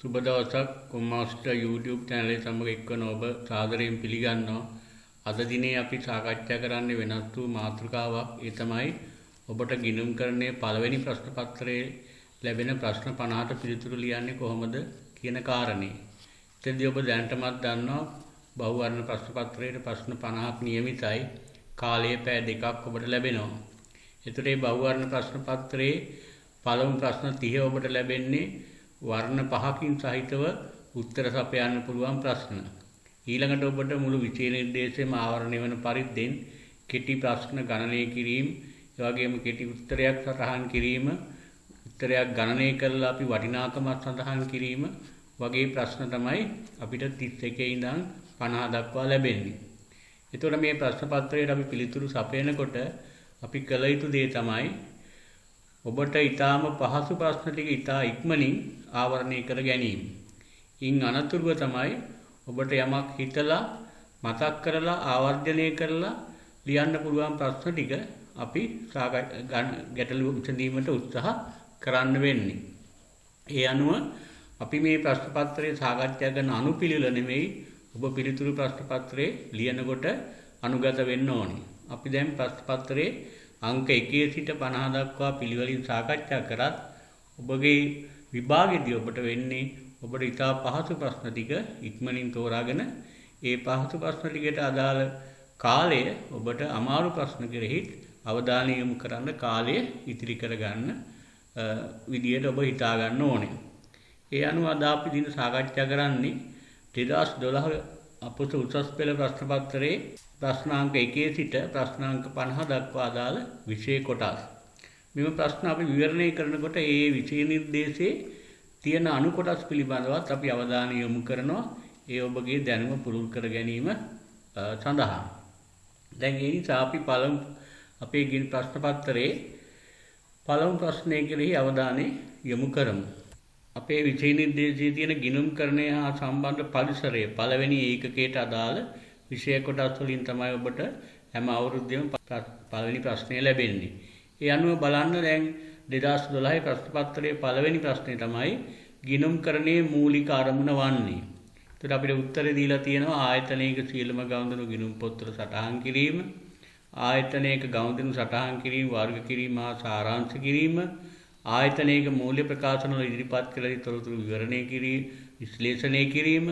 සුබ දවසක් කොම්මාස්ටර් YouTube channel එක සමග එක්වන ඔබ සාදරයෙන් පිළිගන්නවා. අද දිනේ අපි සාකච්ඡා කරන්නේ වෙනස් වූ මාතෘකාවක්. ඒ තමයි ඔබට ගිණුම්කරණයේ පළවෙනි ප්‍රශ්න පත්‍රයේ ලැබෙන ප්‍රශ්න 50ට පිළිතුරු ලියන්නේ කොහොමද කියන කාරණේ. එතෙන්දී ඔබ දැනටමත් දන්නවා බහුවර්ණ ප්‍රශ්න පත්‍රයේ ප්‍රශ්න 50ක් නියමිතයි. කාලය පැය 2ක් ඔබට ලැබෙනවා. ඒතර මේ බහුවර්ණ ප්‍රශ්න පත්‍රයේ පළමු ප්‍රශ්න 30 ඔබට ලැබෙන්නේ වර්ණ 5කින් සහිතව උත්තර සපයන්න පුළුවන් ප්‍රශ්න. ඊළඟට ඔබට මුළු විෂය නිර්දේශයම ආවරණය වන පරිද්දෙන් කෙටි ප්‍රශ්න ගණනය කිරීම, ඒ වගේම කෙටි උත්තරයක් සටහන් කිරීම, උත්තරයක් ගණනය කරලා අපි වටිනාකමක් සඳහන් කිරීම වගේ ප්‍රශ්න තමයි අපිට 31 ඉඳන් 50 දක්වා ලැබෙන්නේ. ඒතකොට මේ ප්‍රශ්න පත්‍රයට අපි පිළිතුරු සපයනකොට අපි කළ යුතු දේ තමයි ඔබට ඊටාම පහසු ප්‍රශ්න ටික ඊටා ඉක්මනින් ආවරණය කර ගැනීම. ඉන් අනතුරුව තමයි ඔබට යමක් හිතලා මතක් කරලා ආවර්ජනය කරලා ලියන්න පුළුවන් ප්‍රශ්න ටික අපි ගැටළු විසඳීමට උත්සාහ කරන්න වෙන්නේ. ඒ අනුව අපි මේ ප්‍රශ්න පත්‍රයේ සාකච්ඡා කරන අනුපිළිවෙල නෙමෙයි ඔබ පිළිතුරු ප්‍රශ්න පත්‍රයේ ලියනකොට අනුගත වෙන්න ඕනේ. අපි දැන් ප්‍රශ්න පත්‍රයේ අංක 1 සිට 50 දක්වා පිළිවෙලින් සාකච්ඡා කරත් ඔබගේ විභාගෙදී ඔබට වෙන්නේ ඔබට ඉතා පහසු ප්‍රශ්න ටික ඉක්මනින් තෝරාගෙන ඒ පහසු ප්‍රශ්න ටිකට අදාළ කාලය ඔබට අමාරු ප්‍රශ්න කෙරෙහි අවධානය යොමු කරන්න කාලය ඉතිරි කරගන්න විදියට ඔබ හිතා ගන්න ඕනේ. ඒ අනුව අද අපි දින සාකච්ඡා කරන්නේ 2012 අපොස උසස් පෙළ ප්‍රශ්න පත්‍රයේ ප්‍රශ්නාංක 1 සිට ප්‍රශ්නාංක 50 දක්වා අදාළ විෂය කොටස්. මෙම ප්‍රශ්න අපි විවරණය කරනකොට ඒ විෂය නිර්දේශයේ තියෙන අනු කොටස් පිළිබඳවත් අපි අවධානය යොමු කරනවා. ඒ ඔබගේ දැනුම පුරුදු කර ගැනීම සඳහා. දැන් ඒ නිසා අපි අපේ ගින් ප්‍රශ්න පත්‍රයේ පළමු ප්‍රශ්නය කෙරෙහි අවධානය යොමු කරමු. අපේ විෂය නිර්දේශයේ තියෙන ගිණුම්කරණය හා සම්බන්ධ පරිසරයේ පළවෙනි ඒකකයට අදාළ විෂය කොටස් වලින් තමයි ඔබට හැම අවුරුද්දෙම පළවෙනි ප්‍රශ්නය ලැබෙන්නේ. ඒ අනුව බලන්න දැන් 2012 ප්‍රශ්න පත්‍රයේ පළවෙනි ප්‍රශ්නේ තමයි ගිණුම්කරණයේ මූලික අරමුණ වන්නේ. ඒකට අපිට උත්තරේ දීලා තියෙනවා ආයතනයක සියලුම ගනුදෙනු ගිණුම් පොත්වල සටහන් කිරීම, ආයතනයක ගනුදෙනු සටහන් කිරීම, වර්ග කිරීම හා සාරාංශ කිරීම, ආයතනයක මූල්‍ය ප්‍රකාශන වල ඉදිරිපත් කළ තොරතුරු විවරණය කිරීම, විශ්ලේෂණය කිරීම,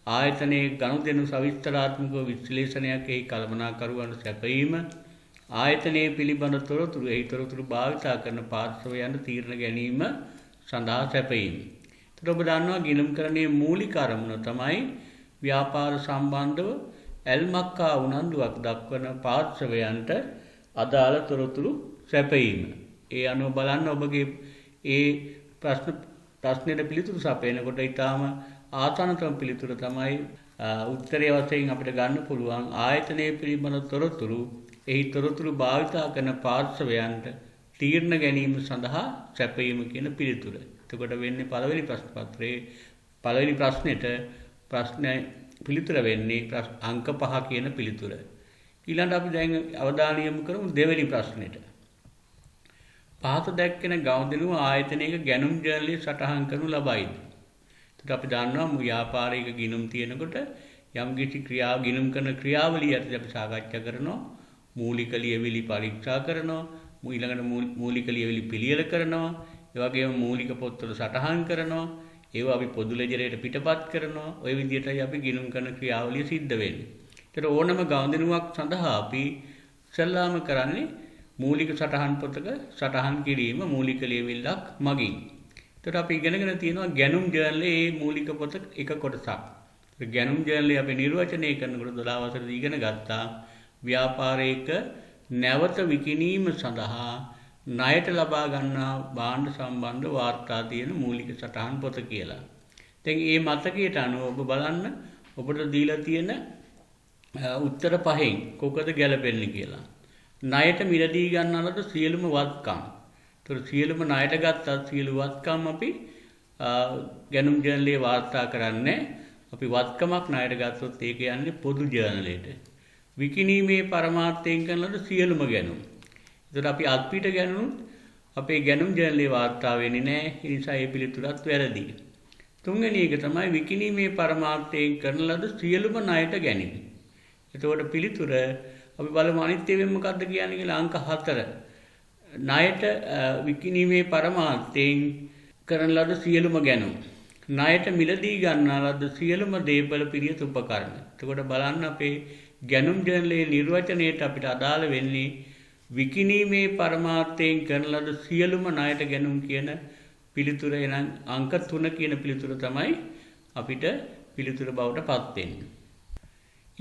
ආයතනයේ ගනුදෙනු සවිස්තරාත්මක විශ්ලේෂණයක් එහි කළමනාකරුවන්ට සැපයීම, ආයතනයේ පිළිබඳ තොරතුරු එහි තොරතුරු භාවිතා කරන පාර්ශවයන්ට තීරණ ගැනීම සඳහා සැපයීම. ඒත් ඔබ දන්නවා ගිණුම්කරණයේ මූලික අරමුණ තමයි ව්‍යාපාර සම්බන්ධව ඇල්මක් හා උනන්දුවක් දක්වන පාර්ශවයන්ට අදාළ තොරතුරු සැපයීම. ඒ අනුව බලන්න ඔබගේ ඒ ප්‍රශ්නෙට පිළිතුරු සපයනකොට ඊටාම ආසන්නතම පිළිතුර තමයි උත්තරයේ වශයෙන් අපිට ගන්න පුළුවන් ආයතනයේ පිළිබඳ තොරතුරු එහි තොරතුරු භාවිතා කරන පාර්ශවයන්ට තීරණ ගැනීම සඳහා සැපයීම කියන පිළිතුර. එතකොට වෙන්නේ පළවෙනි ප්‍රශ්න පත්‍රයේ පළවෙනි ප්‍රශ්නෙට පිළිතුර වෙන්නේ අංක 5 කියන පිළිතුර. ඊළඟට අපි දැන් අවධානය යොමු කරමු දෙවෙනි ප්‍රශ්නෙට. පහත දැක්වෙන ගනුදෙනුව ආයතනයක ගැනුම් ජර්නලයේ සටහන් කරනු ලබයිද? එතකොට අපි දන්නවා ව්‍යාපාරයක ගිණුම් තියෙනකොට යම් කිසි ගිණුම් කරන ක්‍රියාවලිය යටතේ අපි සාකච්ඡා කරනවා. මූලික ලියවිලි පරීක්ෂා කරනවා, ඊළඟට මූලික ලියවිලි පිළියෙල කරනවා, ඒ වගේම මූලික පොත්වල සටහන් කරනවා, ඒවා අපි පොදු ලෙජරයට පිටපත් කරනවා. ওই විදිහටයි අපි ගිණුම් කරන ක්‍රියාවලිය සිද්ධ වෙන්නේ. ඒතර ඕනම ගනුදෙනුවක් සඳහා අපි ඉස්සල්ලාම කරන්නේ මූලික සටහන් පොතක සටහන් කිරීම මූලික ලියවිල්ලක් මගින්. ඒතර අපි ඉගෙනගෙන තියෙනවා ගැනුම් ජර්නලයේ මේ මූලික පොත එක කොටසක්. ගැනුම් ජර්නලය අපි නිර්වචනය කරනකොට 12 වසරේදී ඉගෙන ගත්තා ව්‍යාපාරයක නැවත විකිණීම සඳහා ණයට ලබා ගන්නා භාණ්ඩ සම්බන්ධ වාර්තා තියෙන මූලික සටහන් පොත කියලා. දැන් මේ මතකයට අනුව ඔබ බලන්න ඔබට දීලා තියෙන උත්තර පහෙන් කොකද ගැලපෙන්නේ කියලා. ණයට මිලදී ගන්නලද සියලුම වත්කම්. ඒතර සියලුම ණයට ගත්තත් සියලු වත්කම් අපි ගැනුම් ජර්නලයේ වාර්තා කරන්නේ. අපි වත්කමක් ණයට ගත්තොත් ඒක යන්නේ පොදු ජර්නලයට. විකිණීමේ පරමාර්ථයෙන් කරන ලද සියලුම ගැනුම්. ඒතර අපි අත්පිට ගැනුම් අපේ ගැනුම් ජර්නලයේ වාර්තා වෙන්නේ නැහැ. ඒ නිසා ඒ පිළිතුරත් වැරදි. තුන්වෙනි එක තමයි විකිණීමේ පරමාර්ථයෙන් කරන ලද සියලුම ණයට ගැනීම. එතකොට පිළිතුර අපි බලමු අනිත්‍යයෙන් මොකක්ද කියන්නේ කියලා අංක 4. ණයට විකිණීමේ පරමාර්ථයෙන් කරන ලද සියලුම ගැනුම්. ණයට මිලදී ගන්නා ලද සියලුම දේපල පිරියත් උපකරණ. එතකොට බලන්න අපේ ගැනුම් ජර්නලයේ නිර්වචනයට අපිට අදාළ වෙන්නේ විකිණීමේ පරමාර්ථයෙන් කරන ලද සියලුම ණයට ගැනුම් කියන පිළිතුර. එනම් අංක 3 කියන පිළිතුර තමයි අපිට පිළිතුර බවට පත් වෙන්නේ.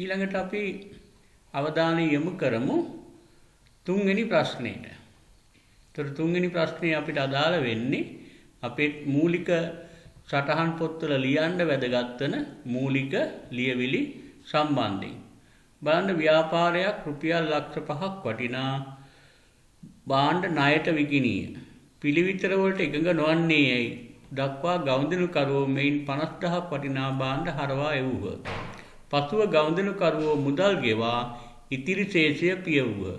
ඊළඟට අපි අවධානය යොමු කරමු තුන්වෙනි ප්‍රශ්නෙට. ඒතර තුන්වෙනි ප්‍රශ්නේ අපිට අදාළ වෙන්නේ අපේ මූලික සටහන් පොත්වල ලියන්න වැදගත් වෙන මූලික ලියවිලි සම්බන්ධයෙන්. බලන්න ව්‍යාපාරයක් රුපියල් ලක්ෂ 5ක් වටිනා භාණ්ඩ ණයට විකිණීය. පිළිවිතර වලට එකඟ නොවන්නේ ඇයි දක්වා ගවුම්දිනුකරුවෝ මෙයින් 50000ක් වටිනා භාණ්ඩ හරවා එව්වහ. පසුව ගවුම්දිනුකරුවෝ මුදල් ගෙවා ඉතිරි ශේෂය පියව්වහ.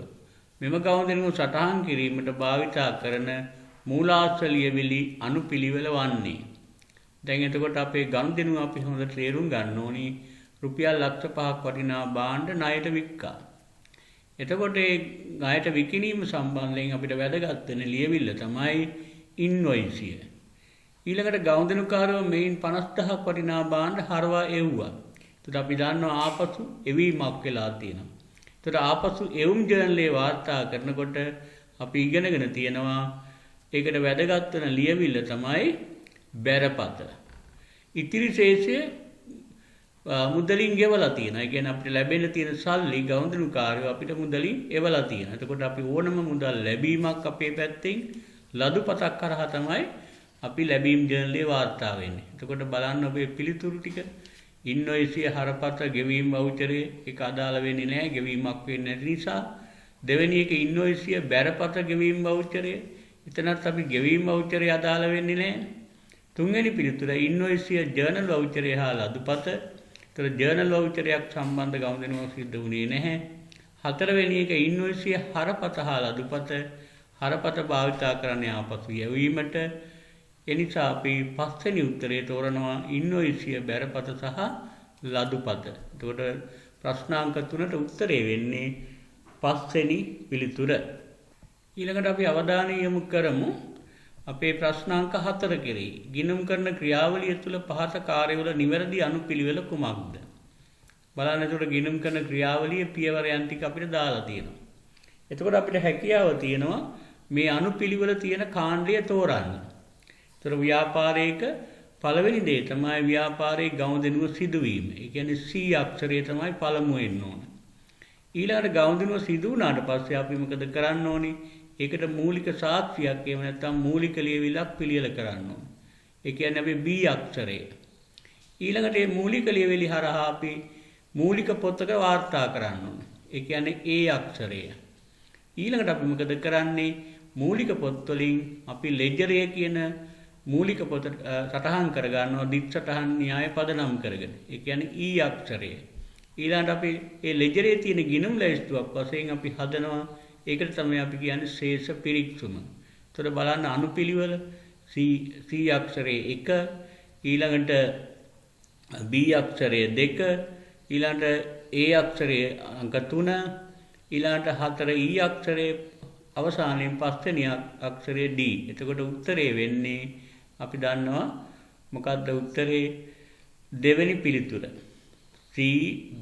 මෙම ගවුම්දිනුව සටහන් කිරීමට භාවිතා කරන මූලාශ්‍ර ලියවිලි අනුපිළිවෙල වන්නේ. දැන් එතකොට අපේ ගනුදෙනුව අපි හොඳට තේරුම් ගන්න ඕනි. රුපියල් ලක්ෂ 5ක් වටිනා භාණ්ඩ ණයට වික්කා. එතකොට ඒ ණයට විකිණීම සම්බන්ධයෙන් අපිට වැදගත් වෙන ලියවිල්ල තමයි ඉන්වොයිසිය. ඊළඟට ගනුදෙනුකාරයෝ මෙයින් 50000ක් වටිනා භාණ්ඩ හරවා එව්වා. එතකොට අපි දන්නවා ආපසු එවීමක් වෙලා තියෙනවා. එතකොට ආපසු එවුම් ජර්නලයේ වාර්තා කරනකොට අපි ඉගෙනගෙන තියෙනවා ඒකට වැදගත් වෙන ලියවිල්ල තමයි බැරපත. ඉතිරි ශේෂය මුදලින් ගෙවලා තියෙනවා. ඒ කියන්නේ අපිට ලැබෙන්න තියෙන සල්ලි ගවුම්දිනුකාරයෝ අපිට මුදලින් එවලා තියෙනවා. එතකොට අපි ඕනම මුදල් ලැබීමක් අපේ පැත්තෙන් ලදුපතක් කරහා තමයි අපි ලැබීම් ජර්නලයේ වාර්තා වෙන්නේ. එතකොට බලන්න ඔබේ පිළිතුරු ටික ඉන්වොයිසිය හරපත ගෙවීම් වවුචරේ ඒක අදාළ වෙන්නේ නැහැ ගෙවීමක් වෙන්නේ නැති නිසා. දෙවෙනි එක ඉන්වොයිසිය බැරපත ගෙවීම් වවුචරේ එතනත් අපි ගෙවීම් වවුචරේ අදාළ වෙන්නේ නැහැ. තුන්වෙනි පිළිතුර ඉන්වොයිසිය ජර්නල් වවුචරේ හා ලදුපත. ඒතර ජර්නල් වවුචරයක් සම්බන්ධ ගනුදෙනුවක් සිද්ධ වුණේ නැහැ. හතරවෙනි එක ඉන්වොයිසිය හරපත හා ලදුපත. හරපත භාවිතා කරන්නේ ආපසු යැවීමට. එනිසා අපි පස්වෙනි උත්තරේ තෝරනවා ඉන්වොයිසිය බැරපත සහ ලදුපත. එතකොට ප්‍රශ්නාංක 3ට උත්තරේ වෙන්නේ පස්වෙනි පිළිතුර. ඊළඟට අපි අවධානය යොමු කරමු අපේ ප්‍රශ්නාංක 4 කෙරෙහි. ගිණුම් කරන ක්‍රියාවලිය තුළ පහත කාර්යවල නිවැරදි අනුපිළිවෙල කුමක්ද? බලන්න එතකොට ගිණුම් කරන ක්‍රියාවලියේ පියවරයන් ටික අපිට දාලා තියෙනවා. එතකොට අපිට හැකියාව තියෙනවා මේ අනුපිළිවෙල තියෙන කාණ්ඩය තෝරන්න. ඒතර ව්‍යාපාරයක පළවෙනි දේ තමයි ව්‍යාපාරයේ ගනුදෙනුව සිදුවීම. ඒ කියන්නේ C අක්ෂරය තමයි පළමුව එන්න ඕන. ඊළඟට ගනුදෙනුව සිදු වුණාට පස්සේ අපි මොකද කරන්න ඕනේ? ඒකට මූලික සාක්ෂියක් එහෙම නැත්නම් මූලික ලියවිලක් පිළියෙල කරන්න ඕනේ. ඒ කියන්නේ අපි B අක්ෂරය. ඊළඟට මේ මූලික ලියවිලි හරහා අපි මූලික පොතක වාර්තා කරන්න ඕනේ. ඒ කියන්නේ A අක්ෂරය. ඊළඟට අපි මොකද කරන්නේ? මූලික පොත් වලින් අපි ලෙජරය කියන මූලික පොත සටහන් කර ගන්නවා දික් සටහන් න්‍යාය පදනම් කරගෙන. ඒ කියන්නේ E අක්ෂරය. ඊළඟට අපි මේ ලෙජරේ තියෙන ගිණුම් ලැයිස්තුවක් වශයෙන් අපි හදනවා. ඒකට තමයි අපි කියන්නේ ශේෂ පිරික්සුම. ඒතර බලන්න අනුපිළිවෙල C අක්ෂරයේ 1, ඊළඟට B අක්ෂරයේ 2, ඊළඟට A අක්ෂරයේ අංක 3, ඊළඟට 4 E අක්ෂරයේ අවසානයේ පස්වෙනි අක්ෂරයේ D. එතකොට උත්තරේ වෙන්නේ අපි දන්නවා මොකක්ද උත්තරේ? දෙවෙනි පිළිතුර. C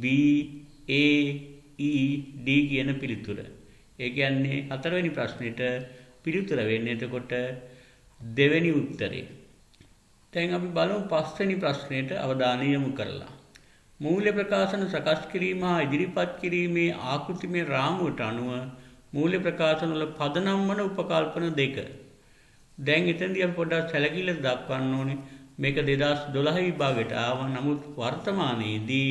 B A E D කියන පිළිතුර. ඒ කියන්නේ හතරවෙනි ප්‍රශ්නෙට පිළිතුර වෙන්නේ එතකොට දෙවෙනි උත්තරේ. දැන් අපි බලමු පස්වෙනි ප්‍රශ්නෙට අවධානය යොමු කරලා. මූල්‍ය ප්‍රකාශන සකස් කිරීම හා ඉදිරිපත් කිරීමේ ආකෘතිමය රාමුවට අනුව මූල්‍ය ප්‍රකාශන වල පදනම් වන උපකල්පන දෙක. දැන් එතෙන්දී අපි පොඩ්ඩක් සැලකිල්ල දක්වන්න ඕනේ. මේක 2012 විභාගයට ආවා. නමුත් වර්තමානයේදී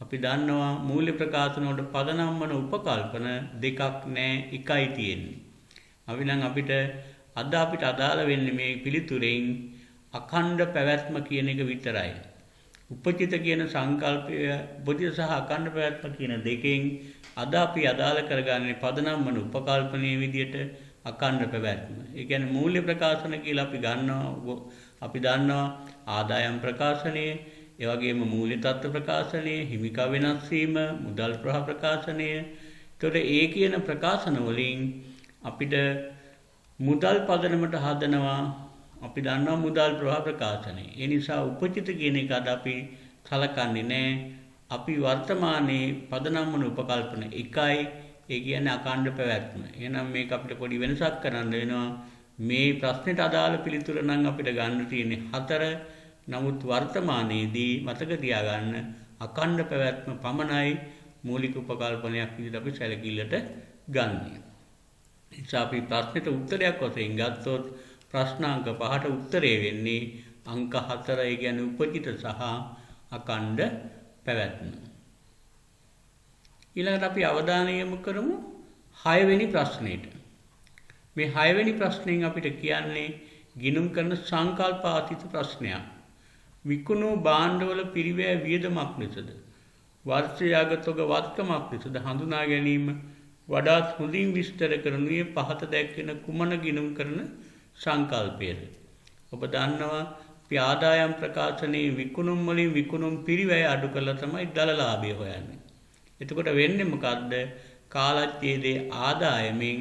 අපි දන්නවා මූල්‍ය ප්‍රකාශන වලට පදනම් වන උපකල්පන දෙකක් නෑ, එකයි තියෙන්නේ. අපිට අදාළ වෙන්නේ මේ පිළිතුරෙන් අඛණ්ඩ පැවැත්ම කියන එක විතරයි. උපචිත කියන සංකල්පය උපචිත සහ අඛණ්ඩ පැවැත්ම කියන දෙකෙන් අපි අදාළ කරගන්නේ පදනම් වන උපකල්පනයේ විදියට අඛණ්ඩ පැවැත්ම. ඒ කියන්නේ මූල්‍ය ප්‍රකාශන කියලා අපි ගන්නවා, අපි දන්නවා ආදායම් ප්‍රකාශනය, ඒ වගේම මූල්‍ය තත්ත්ව ප්‍රකාශනය, හිමිකම් වෙනස් වීම, මුදල් ප්‍රවාහ ප්‍රකාශනය. ඒතකොට ඒ කියන ප්‍රකාශන වලින් අපිට මුදල් පදනමට හදනවා. අපි දන්නවා මුදල් ප්‍රවාහ ප්‍රකාශනය. ඒ නිසා උපචිත කියන එක අද අපි සලකන්නේ නැහැ. අපි වර්තමානයේ පදනම් වන උපකල්පන එකයි, ඒ කියන්නේ අඛණ්ඩ පැවැත්ම. එහෙනම් මේක අපිට පොඩි වෙනසක් කරන්න වෙනවා. මේ ප්‍රශ්නෙට අදාළ පිළිතුර නම් අපිට ගන්න තියෙන්නේ 4. නමුත් වර්තමානයේදී මතක තියාගන්න අඛණ්ඩ පැවැත්ම පමණයි මූලික උපකල්පනයක් විදිහට අපි සැලකිල්ලට ගන්නෙ. නිසා අපි ප්‍රශ්නෙට උත්තරයක් වශයෙන් ගත්තොත් ප්‍රශ්නාංක 5ට උත්තරේ වෙන්නේ අංක 4. ඒ කියන්නේ උපචිත සහ අඛණ්ඩ පැවැත්ම. ඊළඟට අපි අවධානය යොමු කරමු 6 වෙනි ප්‍රශ්නෙට. මේ 6 වෙනි ප්‍රශ්نين අපිට කියන්නේ ගිණුම් කරන සංකල්පාතීත ප්‍රශ්නයක්. විකුණු භාණ්ඩවල පිරිවැය වියදමක් ලෙසද වර්ෂයාගතොග වත්කමක් ලෙසද හඳුනා ගැනීම වඩාත් හොඳින් විස්තර කරනුයේ පහත දැක්වෙන කුමන ගිණුම් කරන සංකල්පයද? ඔබ දන්නවා අපි ආදායම් ප්‍රකාශනයේ විකුණුම් වලින් විකුණුම් පිරිවැය අඩු කළා තමයි දල ලාභය හොයන්නේ. එතකොට වෙන්නේ මොකද්ද? කාලච්ඡේදයේ ආදායමෙන්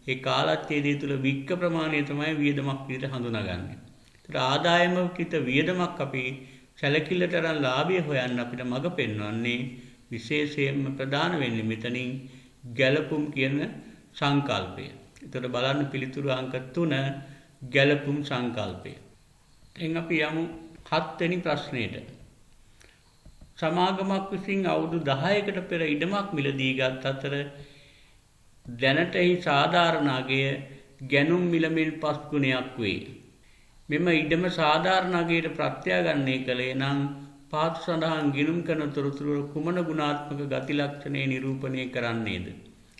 ඒ කාලච්ඡේදය තුළ වික්ක ප්‍රමාණය තමයි වියදමක් විදිහට හඳුනාගන්නේ. ඒතර ආදායමකිත වියදමක් අපි සැලකිල්ලට අරන් ලාභය හොයන්න අපිට මඟ පෙන්වන්නේ විශේෂයෙන්ම ප්‍රධාන වෙන්නේ මෙතනින් ගැලපුම් කියන සංකල්පය. ඒතර බලන්න පිළිතුරු අංක 3 ගැලපුම් සංකල්පය. දැන් අපි යමු 7 වෙනි ප්‍රශ්නෙට. සමාගමක් විසින් අවුරුදු 10කට පෙර ඉඩමක් මිලදී ගත් අතර දැනට එහි සාධාරණ අගය ගැනුම් මිලමින් 5 ගුණයක් වේ. මෙම ඉඩම සාධාරණ අගයට ප්‍රත්‍යාගන්නේ කළේ නම් පහත සඳහන් ගිණුම් කරන තොරතුරු කුමන ගුණාත්මක ගති ලක්ෂණය නිරූපණය කරන්නේද?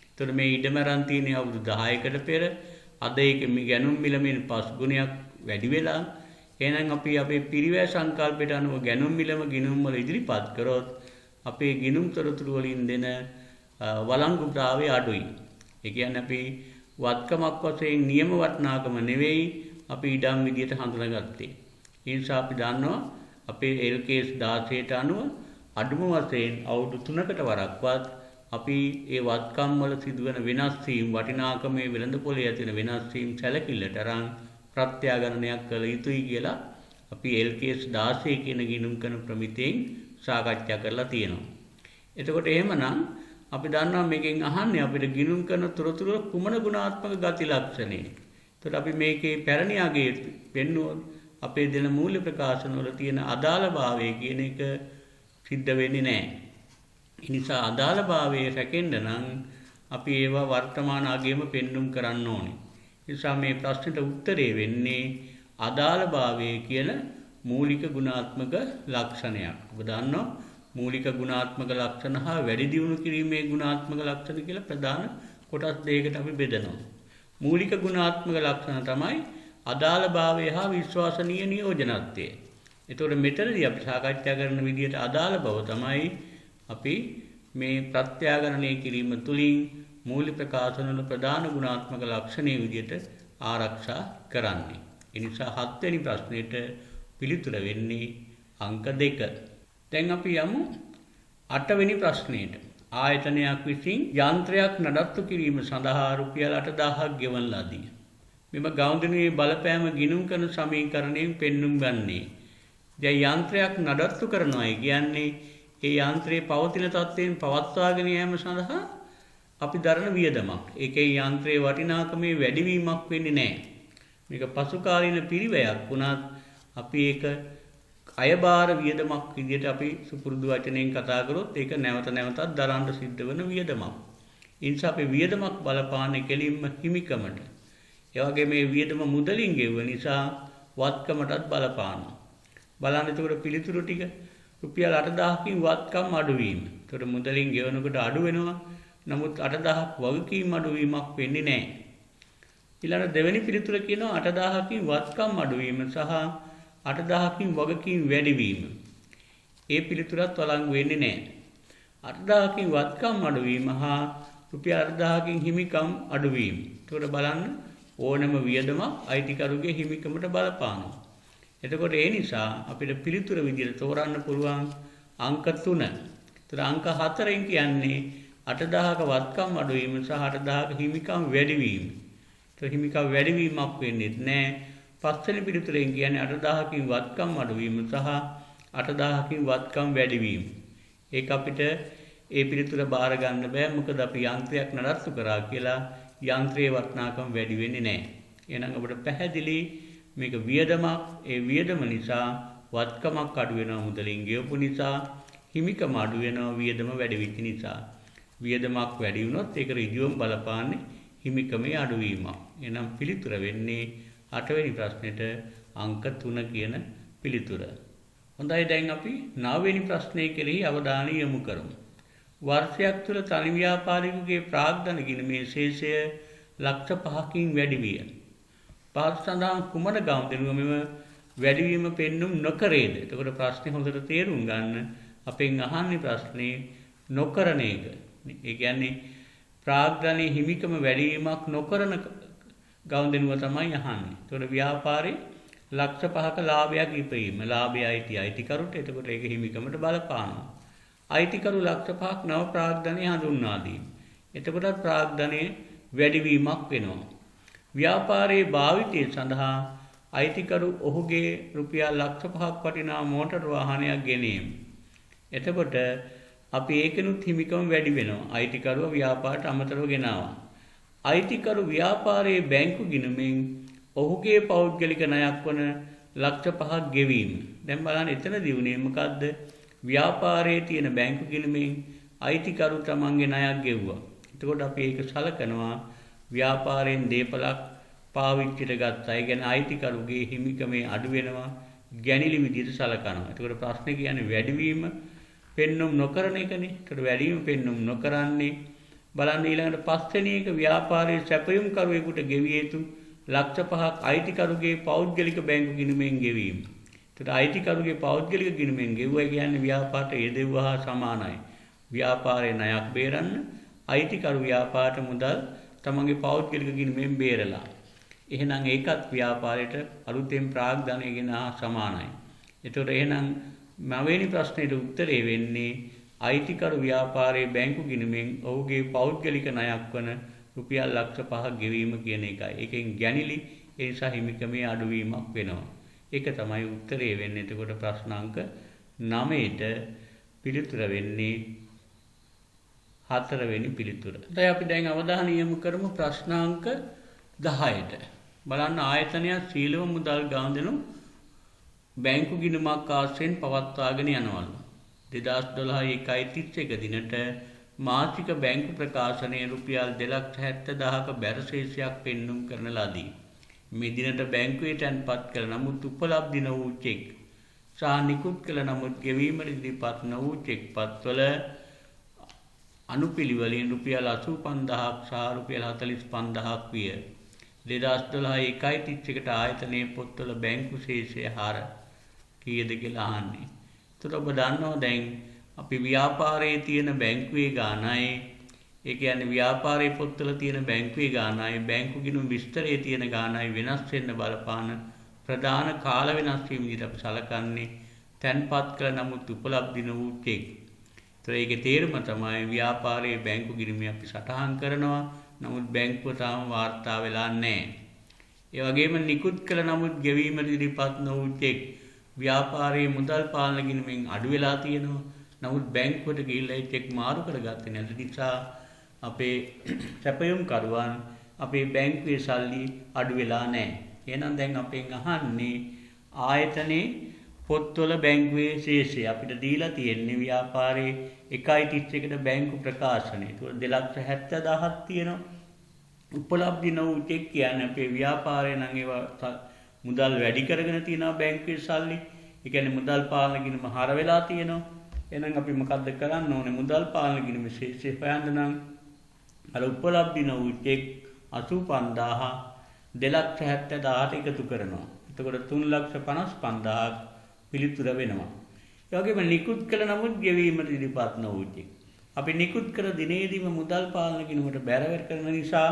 එතකොට මේ ඉඩම රන් තියෙන්නේ අවුරුදු 10කට පෙර. අද ඒක ගැනුම් මිලමින් 5 ගුණයක් වැඩි වෙලා. එහෙනම් අපි අපේ පිරිවැය සංකල්පයට අනුව ගැනුම් මිලම ගිණුම් වල ඉදිරිපත් කරොත් අපේ ගිණුම් තොරතුරු වලින් දෙන වළංගුතාවය අඩුයි. ඒ කියන්නේ අපි වත්කමක් වශයෙන් නියම වටිනාකම නෙවෙයි අපි ඉඩම් විදියට හඳුනාගත්තේ. ඒ නිසා අපි දන්නවා අපේ LKS 16ට අනුව අඩුම වශයෙන් අවුරුදු 3කට වරක්වත් අපි ඒ වත්කම් වල සිදුවන වෙනස් වීම වටිනාකමේ වෙළඳපොලේ ඇති වෙන වෙනස් වීම සැලකිල්ලට අරන් ප්‍රත්‍යාගණනයක් කළ යුතුයි කියලා අපි LKS 16 කියන ගිණුම් කරන ප්‍රමිතියෙන් සාකච්ඡා කරලා තියෙනවා. එතකොට එහෙමනම් අපි දන්නවා මේකෙන් අහන්නේ අපිට ගිණුම් කරන තොරතුරු කුමන ගුණාත්මක ගති ලක්ෂණේ. එතකොට අපි මේකේ පැරණි අගයේ පෙන්වුවොත් අපේ දෙන මූල්‍ය ප්‍රකාශන වල තියෙන අදාළභාවය කියන එක සිද්ධ වෙන්නේ නැහැ. ඒ නිසා අදාළභාවය රැකෙන්න නම් අපි ඒවා වර්තමාන අගයේම පෙන්눔 කරන්න ඕනේ. ඒ නිසා මේ ප්‍රශ්නෙට උත්තරේ වෙන්නේ අදාළභාවය කියන මූලික ගුණාත්මක ලක්ෂණයක්. ඔබ දන්නවා මූලික ගුණාත්මක ලක්ෂණ හා වැඩි දියුණු කිරීමේ ගුණාත්මක ලක්ෂණ කියලා ප්‍රධාන කොටස් දෙකකට අපි බෙදනවා. මූලික ගුණාත්මක ලක්ෂණ තමයි අදාළභාවය හා විශ්වාසනීය නියෝජනත්වය. ඒතකොට මෙතනදී අපි සාකච්ඡා කරන විදිහට අදාළ බව තමයි අපි මේ ප්‍රත්‍යාගණනය කිරීම තුළින් මූලික ප්‍රකාශන වල ප්‍රධාන ගුණාත්මක ලක්ෂණයේ විදිහට ආරක්ෂා කරන්නේ. ඒ නිසා 7 වෙනි ප්‍රශ්නෙට පිළිතුර වෙන්නේ අංක 2. දැන් අපි යමු 8 වෙනි ප්‍රශ්නෙට. ආයතනයක් විසින් යන්ත්‍රයක් නඩත්තු කිරීම සඳහා රුපියල් 8000ක් ගෙවන ලදී. මෙම ගෞණ්‍යයේ බලපෑම ගිණුම් කරන සමීකරණයෙන් පෙන්눔 ගන්නේ. දැන් යන්ත්‍රයක් නඩත්තු කරනවා කියන්නේ ඒ යන්ත්‍රයේ පවතින තත්ත්වයෙන් පවත්වාගෙන යාම සඳහා අපි දරන වියදමක්. ඒකේ යන්ත්‍රයේ වටිනාකමේ වැඩිවීමක් වෙන්නේ නැහැ. මේක පසුකාලීන පිරිවැයක් වුණත් අපි ඒක අයබාර වියදමක් විදිහට අපි සුපුරුදු වචනයෙන් කතා කරොත් ඒක නැවත නැවතත් දරන්න සිද්ධ වෙන වියදමක්. ඒ නිසා අපි වියදමක් බලපාන්නේ කෙලින්ම හිමිකමට. ඒ වගේ මේ වියදම මුදලින් ගෙවුව නිසා වත්කමටත් බලපානවා. බලන්න එතකොට පිළිතුරු ටික රුපියල් 8000කින් වත්කම් අඩුවීම. එතකොට මුදලින් ගෙවනකොට අඩු වෙනවා. නමුත් 8000ක් වගකීම් අඩුවීමක් වෙන්නේ නැහැ. ඊළඟ දෙවෙනි පිළිතුර කියනවා 8000කින් වත්කම් අඩුවීම සහ 8000කින් වගකීම් වැඩිවීම. ඒ පිළිතුරත් වළංගු වෙන්නේ නැහැ. 8000කින් වත්කම් අඩුවීම හා රුපියල් 8000කින් හිමිකම් අඩුවීම. ඒකට බලන්න ඕනම වියදමක් අයිතිකරුගේ හිමිකමට බලපානවා. එතකොට ඒ නිසා අපිට පිළිතුර විදිහට තෝරන්න පුළුවන් අංක 3. ඒතර අංක 4න් කියන්නේ 8000ක වත්කම් අඩුවීම සහ 8000ක හිමිකම් වැඩිවීම. ඒතර හිමිකම් වැඩිවීමක් වෙන්නේ නැහැ. පස්වෙනි පිළිතුරෙන් කියන්නේ 8000කින් වත්කම් අඩුවීම සහ 8000කින් වත්කම් වැඩිවීම. ඒක අපිට ඒ පිළිතුර බාර ගන්න බෑ. මොකද අපි යන්ත්‍රයක් නඩත්තු කරා කියලා යන්ත්‍රයේ වටිනාකම වැඩි වෙන්නේ නැහැ. එහෙනම් අපිට පැහැදිලි මේක වියදමක්. ඒ වියදම නිසා වත්කමක් අඩු වෙනවා මුදලින් ගෙවපු නිසා. හිමිකම අඩු වෙනවා වියදම වැඩි වෙච්ච නිසා. වියදමක් වැඩි වුණොත් ඒක ඍජුවම බලපාන්නේ හිමිකමේ අඩුවීමක්. එහෙනම් පිළිතුර වෙන්නේ 8 වෙනි ප්‍රශ්නෙට අංක 3 කියන පිළිතුර. හොඳයි දැන් අපි 9 වෙනි ප්‍රශ්නය කෙරෙහි අවධානය යොමු කරමු. වර්ෂයක් තුළ තනි ව්‍යාපාරිකගේ ප්‍රාග්ධන ගිණුමේ ශේෂය ලක්ෂ 5කින් වැඩි විය. පහත සඳහන් කුමන ගනුදෙනුව මෙම වැඩිවීම පෙන්눔 නොකරේද? එතකොට ප්‍රශ්නේ හොඳට තේරුම් ගන්න. අපෙන් අහන්නේ ප්‍රශ්නේ නොකරන එක. ඒ කියන්නේ ප්‍රාග්ධනයේ හිමිකම වැඩිවීමක් නොකරන ගනුදෙනුව තමයි අහන්නේ. එතකොට ව්‍යාපාරේ ලක්ෂ 5ක ලාභයක් ඉපීම. ලාභය අයිතිකරුට. එතකොට ඒක හිමිකමට බලපානවා. අයිතිකරු ලක්ෂ 5ක් නව ප්‍රාග්ධනය හඳුන්වා දීම. එතකොට ප්‍රාග්ධනයේ වැඩිවීමක් වෙනවා. ව්‍යාපාරයේ භාවිතය සඳහා අයිතිකරු ඔහුගේ රුපියල් ලක්ෂ 5ක් වටිනා මෝටර වාහනයක් ගෙනීම. එතකොට අපි ඒකෙනුත් හිමිකම වැඩි වෙනවා. අයිතිකරුව ව්‍යාපාරයට අමතරව ගෙනාවා. අයිතිකරු ව්‍යාපාරයේ බැංකු ගිණුමෙන් ඔහුගේ පෞද්ගලික ණයක් වන ලක්ෂ 5ක් ගෙවීම. දැන් බලන්න එතනදී උනේ මොකද්ද? ව්‍යාපාරයේ තියෙන බැංකු ගිණුමෙන් අයිතිකරු තමන්ගේ ණයක් ගෙව්වා. එතකොට අපි ඒක සලකනවා ව්‍යාපාරයෙන් දේපලක් පාවිච්චිට ගත්තා. ඒ කියන්නේ අයිතිකරුගේ හිමිකමේ අඩු වෙනවා. ගැනිලි විදිහට සලකනවා. එතකොට ප්‍රශ්නේ කියන්නේ වැඩිවීම පෙන්눔 නොකරන එකනේ. එතකොට වැඩිවීම පෙන්눔 නොකරන්නේ බලන්න ඊළඟට පස්වෙනි එක ව්‍යාපාරයේ සැපයුම් කරුවෙකුට ගෙවිය යුතු ලක්ෂ 5ක් අයිතිකරුගේ පෞද්ගලික බැංකු ගිණුමෙන් ගෙවීම. එතකොට අයිතිකරුගේ පෞද්ගලික ගිණුමෙන් ගෙවුවා කියන්නේ ව්‍යාපාරයට යෙදුවා හා සමානයි. ව්‍යාපාරයේ ණයක් බේරන්න අයිතිකරු ව්‍යාපාරයට මුදල් තමන්ගේ පෞද්ගලික ගිණුමෙන් බේරලා. එහෙනම් ඒකත් ව්‍යාපාරයට අලුතෙන් ප්‍රාග්ධනය ගෙන සමානයි. එතකොට එහෙනම් 9 වෙනි ප්‍රශ්නෙට උත්තරේ වෙන්නේ අයිතිකරු ව්‍යාපාරයේ බැංකු ගිණුමෙන් ඔහුගේ පෞද්ගලික ණයක් වන රුපියල් ලක්ෂ 5ක් ගෙවීම කියන එකයි. ඒකෙන් ගැනිලි ඒ නිසා හිමිකමේ අඩුවීමක් වෙනවා. ඒක තමයි උත්තරේ වෙන්නේ. එතකොට ප්‍රශ්න අංක 9ට පිළිතුර වෙන්නේ 4 වෙනි පිළිතුර. දැන් අපි දැන් අවධානය යොමු කරමු ප්‍රශ්න අංක 10ට. බලන්න ආයතනයක් සීලව මුදල් ගනුදෙනු බැංකු ගිණුමක් ආශ්‍රයෙන් පවත්වාගෙන යනවලු. 2012 1.31 දිනට මාසික බැංකු ප්‍රකාශනයේ රුපියල් 2,70,000ක බැරශේෂයක් පෙන්눔 කරන ලදී. මේ දිනට බැංකුවේ තැන්පත් කළ නමුත් උපලබ්ධ වූ චෙක් සහ නිකුත් කළ නමුත් ගෙවීමට ඉදිරිපත් නොවූ චෙක් පත්වල අනුපිළිවෙලින් රුපියල් 85,000ක් සහ රුපියල් 45,000ක් විය. 2012 1.31ට ආයතනයේ පොත්වල බැංකු ශේෂය හාර කීයද කියලා අහන්නේ. ඒතර ඔබ දන්නවා දැන් අපි ව්‍යාපාරයේ තියෙන බැංකුවේ ගාණයි, ඒ කියන්නේ ව්‍යාපාරයේ පොත්වල තියෙන බැංකුවේ ගාණයි, බැංකු ගිණුම් විස්තරයේ තියෙන ගාණයි වෙනස් වෙන්න බලපාන ප්‍රධාන කාල වෙනස් වීම විදිහට අපි සලකන්නේ තැන්පත් කළ නමුත් උපලබ්ධ වූ චෙක්. ඒතර ඒකේ තේරුම තමයි ව්‍යාපාරයේ බැංකු ගිණුම අපි සටහන් කරනවා. නමුත් බැංකුව තාම වාර්තා වෙලා නැහැ. ඒ වගේම නිකුත් කළ නමුත් ගෙවීමට ඉදිරිපත් නොවූ චෙක් ව්‍යාපාරයේ මුදල් පාලන ගිණුමෙන් අඩු වෙලා තියෙනවා. නමුත් බැංකුවට ගිහිල්ලා ඒ චෙක් මාරු කරගත්තේ නැති නිසා අපේ සැපයුම් කරුවන් අපේ බැංකුවේ සල්ලි අඩු වෙලා නැහැ. එහෙනම් දැන් අපෙන් අහන්නේ ආයතනයේ පොත්වල බැංකුවේ ශේෂය අපිට දීලා තියෙන්නේ ව්‍යාපාරයේ 1.31ට බැංකු ප්‍රකාශනය. ඒක 2,70,000ක් තියෙනවා. උපලබ්ධ වූ චෙක් කියන්නේ අපේ ව්‍යාපාරේ නම් ඒවා මුදල් වැඩි කරගෙන තියෙනවා බැංකුවේ සල්ලි. ඒ කියන්නේ මුදල් පාලන ගිණුම හර වෙලා තියෙනවා. එහෙනම් අපි මොකද්ද කරන්න ඕනේ? මුදල් පාලන ගිණුම ශේෂය හොයන්න නම් අර උපලබ්ධ වූ චෙක් 85,000 2,70,000ට එකතු කරනවා. එතකොට 3,55,000ක් පිළිතුර වෙනවා. ඒ වගේම නිකුත් කළ නමුත් ගෙවීමට ඉදිරිපත් නොවූ චෙක්. අපි නිකුත් කර දිනේදීම මුදල් පාලන ගිණුමට බැරවර කරන නිසා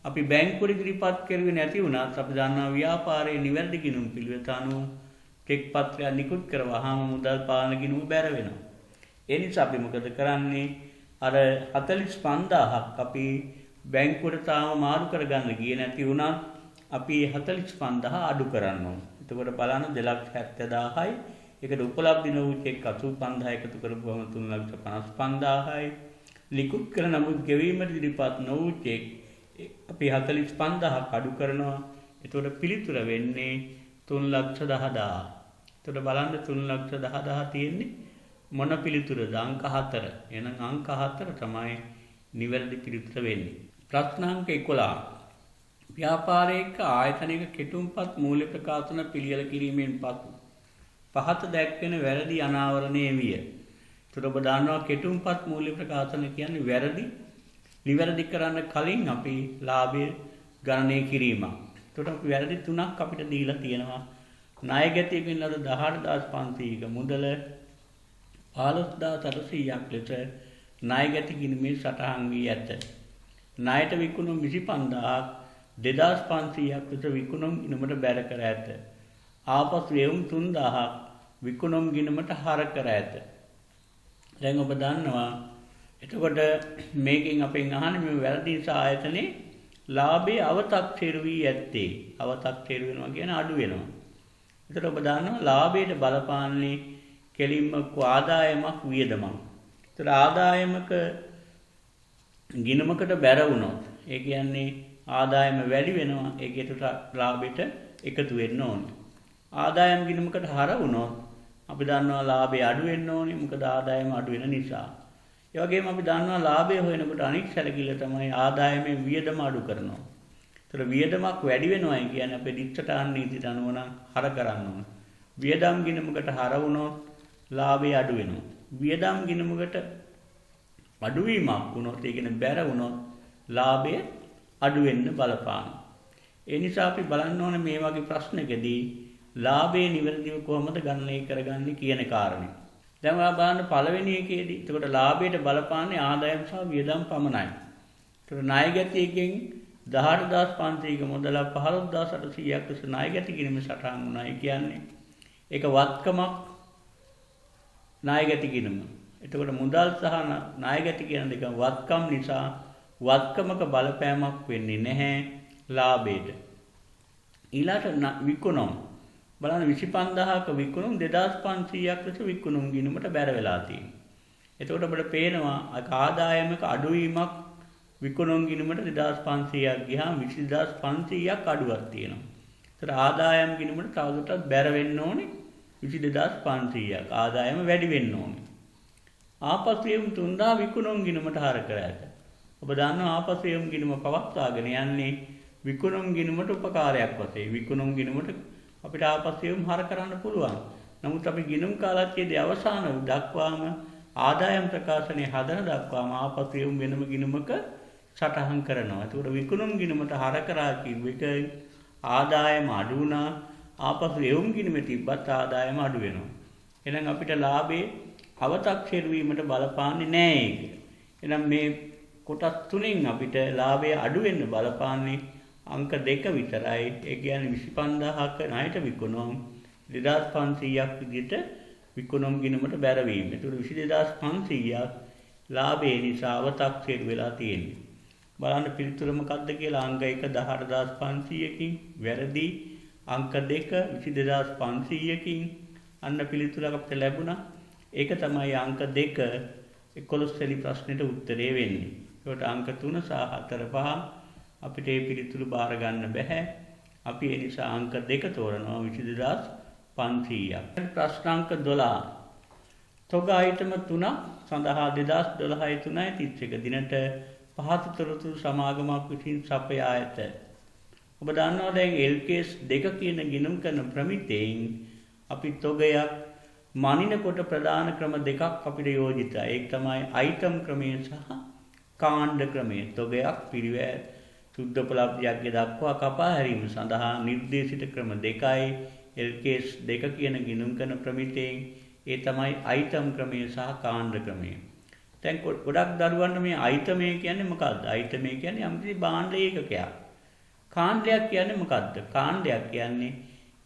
අපි බැංකුවට ඉදිරිපත් කරුවේ නැති වුණත් අපි දන්නවා ව්‍යාපාරයේ නිවැරදි ගිණුම් පිළිවෙත අනුව චෙක් පත්‍රයක් නිකුත් කරවහම මුදල් පාලන ගිණුම බැර වෙනවා. ඒ නිසා අපි මොකද කරන්නේ? අර 45000ක් අපි බැංකුවට තාම මාරු කරගන්න ගියේ නැති වුණත් අපි 45000 අඩු කරන්න ඕන. එතකොට බලන්න 2,70,000යි ඒකට උපලබ්ධ වූ චෙක් 85000 එකතු කරපුවම 3,55,000යි ලිකුත් කර නමුත් ගෙවීමට ඉදිරිපත් නොවූ චෙක් අපි 45000ක් අඩු කරනවා. එතකොට පිළිතුර වෙන්නේ 3,10,000. එතකොට බලන්න 3,10,000 තියෙන්නේ මොන පිළිතුරද? අංක 4. එහෙනම් අංක 4 තමයි නිවැරදි පිළිතුර වෙන්නේ. ප්‍රශ්න අංක 11. ව්‍යාපාරයක ආයතනයක කෙටුම්පත් මූල්‍ය ප්‍රකාශන පිළියෙල කිරීමෙන් පසු පහත දැක්වෙන වැරදි අනාවරණය විය. එතකොට ඔබ දන්නවා කෙටුම්පත් මූල්‍ය ප්‍රකාශන කියන්නේ වැරදි නිවැරදි කරන්න කලින් අපි ලාභය ගණනය කිරීමක්. එතකොට අපි වැරදි 3ක් අපිට දීලා තියෙනවා. ණය ගැතියකින් ලද 18,500ක මුදල 15,800ක් ලෙස ණය ගැති ගිණුමේ සටහන් වී ඇත. ණයට විකුණුම් 25,000ක් 2,500ක් ලෙස විකුණුම් ගිණුමට බැර කර ඇත. ආපසු එවුම් 3,000ක් විකුණුම් ගිණුමට හර කර ඇත. දැන් ඔබ දන්නවා එතකොට මේකෙන් අපෙන් අහන්නේ මේ වැරදි නිසා ආයතනයේ ලාභයේ අවතක්සේරු වී ඇත්තේ. අවතක්සේරු වෙනවා කියන්නේ අඩු වෙනවා. එතකොට ඔබ දන්නවා ලාභයට බලපාන්නේ කෙලින්ම ආදායමක් වියදමක්. එතකොට ආදායමක ගිණුමකට බැර වුණොත් ඒ කියන්නේ ආදායම වැඩි වෙනවා. ඒකට ලාභයට එකතු වෙන්න ඕනේ. ආදායම් ගිණුමකට හර වුණොත් අපි දන්නවා ලාභය අඩු වෙන්න ඕනේ. මොකද ආදායම අඩු වෙන නිසා. ඒ වගේම අපි දන්නවා ලාභය හොයනකොට අනිත් සැලකිල්ල තමයි ආදායමේ වියදම අඩු කරනවා. ඒතර වියදමක් වැඩි වෙනවා කියන්නේ අපේ දිත්තටාන් නීතියට අනුව නම් හර කරන්න ඕන. වියදම් ගිණුමකට හර වුණොත් ලාභය අඩු වෙනවා. වියදම් ගිණුමකට අඩුවීමක් වුණොත් ඒ කියන්නේ බැර වුණොත් ලාභය අඩු වෙන්න බලපාන. ඒ නිසා අපි බලන්න ඕනේ මේ වගේ ප්‍රශ්නකදී ලාභයේ නිවැරදිව කොහොමද ගණනය කරගන්නේ කියන කාරණේ. දැන් ඔයා බලන්න පළවෙනි එකේදී එතකොට ලාභයට බලපාන්නේ ආදායම් සහ වියදම් පමණයි. එතකොට ණය ගැතියකින් 18,500ක මුදල 15,800ක් ලෙස ණය ගැති ගිණුම සටහන් වුණායි කියන්නේ ඒක වත්කමක් ණය ගැති ගිණුම. එතකොට මුදල් සහ ණය ගැති කියන දෙක වත්කම් නිසා වත්කමක බලපෑමක් වෙන්නේ නැහැ ලාභයට. ඊළාට විකුණුම් බලන්න 25,000ක විකුණුම් 2,500ක් ලෙස විකුණුම් ගිණුමට බැර වෙලා තියෙනවා. එතකොට අපිට පේනවා ආදායමක අඩුවීමක් විකුණුම් ගිණුමට 2,500ක් ගියාම 20,500ක් අඩුවක් තියෙනවා. ඒතර ආදායම් ගිණුමට තවදුරටත් බැර වෙන්න ඕනේ 22,500ක්. ආදායම වැඩි වෙන්න ඕනේ. ආපසු එම් 3,000 විකුණුම් ගිණුමට හර කර ඇත. ඔබ දන්නවා ආපසු එම් ගිණුම පවත්වාගෙන යන්නේ විකුණුම් ගිණුමට උපකාරයක් වශයෙන්. විකුණුම් ගිණුමට අපිට ආපසු එම් හර කරන්න පුළුවන්. නමුත් අපි ගිණුම් කාලච්ඡේදයේ අවසාන දක්වාම ආදායම් ප්‍රකාශනයේ හදන දක්වාම ආපසු එම් වෙනම ගිණුමක සටහන් කරනවා. ඒකට විකුණුම් ගිණුමට හර කරා කිව්ව එක ආදායම අඩු වුණා. ආපසු එම් ගිණුමේ තිබ්බත් ආදායම අඩු වෙනවා. එහෙනම් අපිට ලාභයේ අවතක්සේරු වීමට බලපාන්නේ නැහැ ඒක. එහෙනම් මේ කොටස් තුනෙන් අපිට ලාභය අඩු වෙන්න බලපාන්නේ අංක 2 විතරයි. ඒ කියන්නේ 25,000ක ණයට විකුණුම් 2,500ක් විදිහට විකුණුම් ගිණුමට බැරවීම. ඒතකොට 22,500ක් ලාභය නිසා අවතක්සේරු වෙලා තියෙන්නේ. බලන්න පිළිතුර මොකක්ද කියලා අංක 1 18,500කින් වැරදි. අංක 2 22,500කින් අන්න පිළිතුරක් අපිට ලැබුණා. ඒක තමයි අංක 2 11 වෙනි ප්‍රශ්නෙට උත්තරේ වෙන්නේ. ඒකට අංක 3 සහ 4 පහ අපිට මේ පිළිතුරු බාර ගන්න බෑ. අපි ඒ නිසා අංක 2 තෝරනවා 22,500ක්. ප්‍රශ්න අංක 12. තොග අයිටම 3ක් සඳහා 2012 3.31 දිනට පහත තොරතුරු සමාගමක් විසින් සපයා ඇත. ඔබ දන්නවා දැන් LKS 2 කියන ගිණුම් කරන ප්‍රමිතයෙන් අපි තොගයක් මනිනකොට ප්‍රධාන ක්‍රම දෙකක් අපිට යෝජිතයි. ඒක තමයි අයිටම් ක්‍රමය සහ කාණ්ඩ ක්‍රමය. තොගයක් පිරිවැය සුද්ධපලබ්ධයක් දක්වා කපා හැරීම සඳහා නිර්දේශිත ක්‍රම දෙකයි LKS 2 කියන ගිණුම් කරන ප්‍රමිතයෙන්. ඒ තමයි අයිටම් ක්‍රමය සහ කාණ්ඩ ක්‍රමය. දැන් ගොඩක් දරුවන්ට මේ අයිතමය කියන්නේ මොකද්ද? අයිතමය කියන්නේ යම්කිසි භාණ්ඩ ඒකකයක්. කාණ්ඩයක් කියන්නේ මොකද්ද? කාණ්ඩයක් කියන්නේ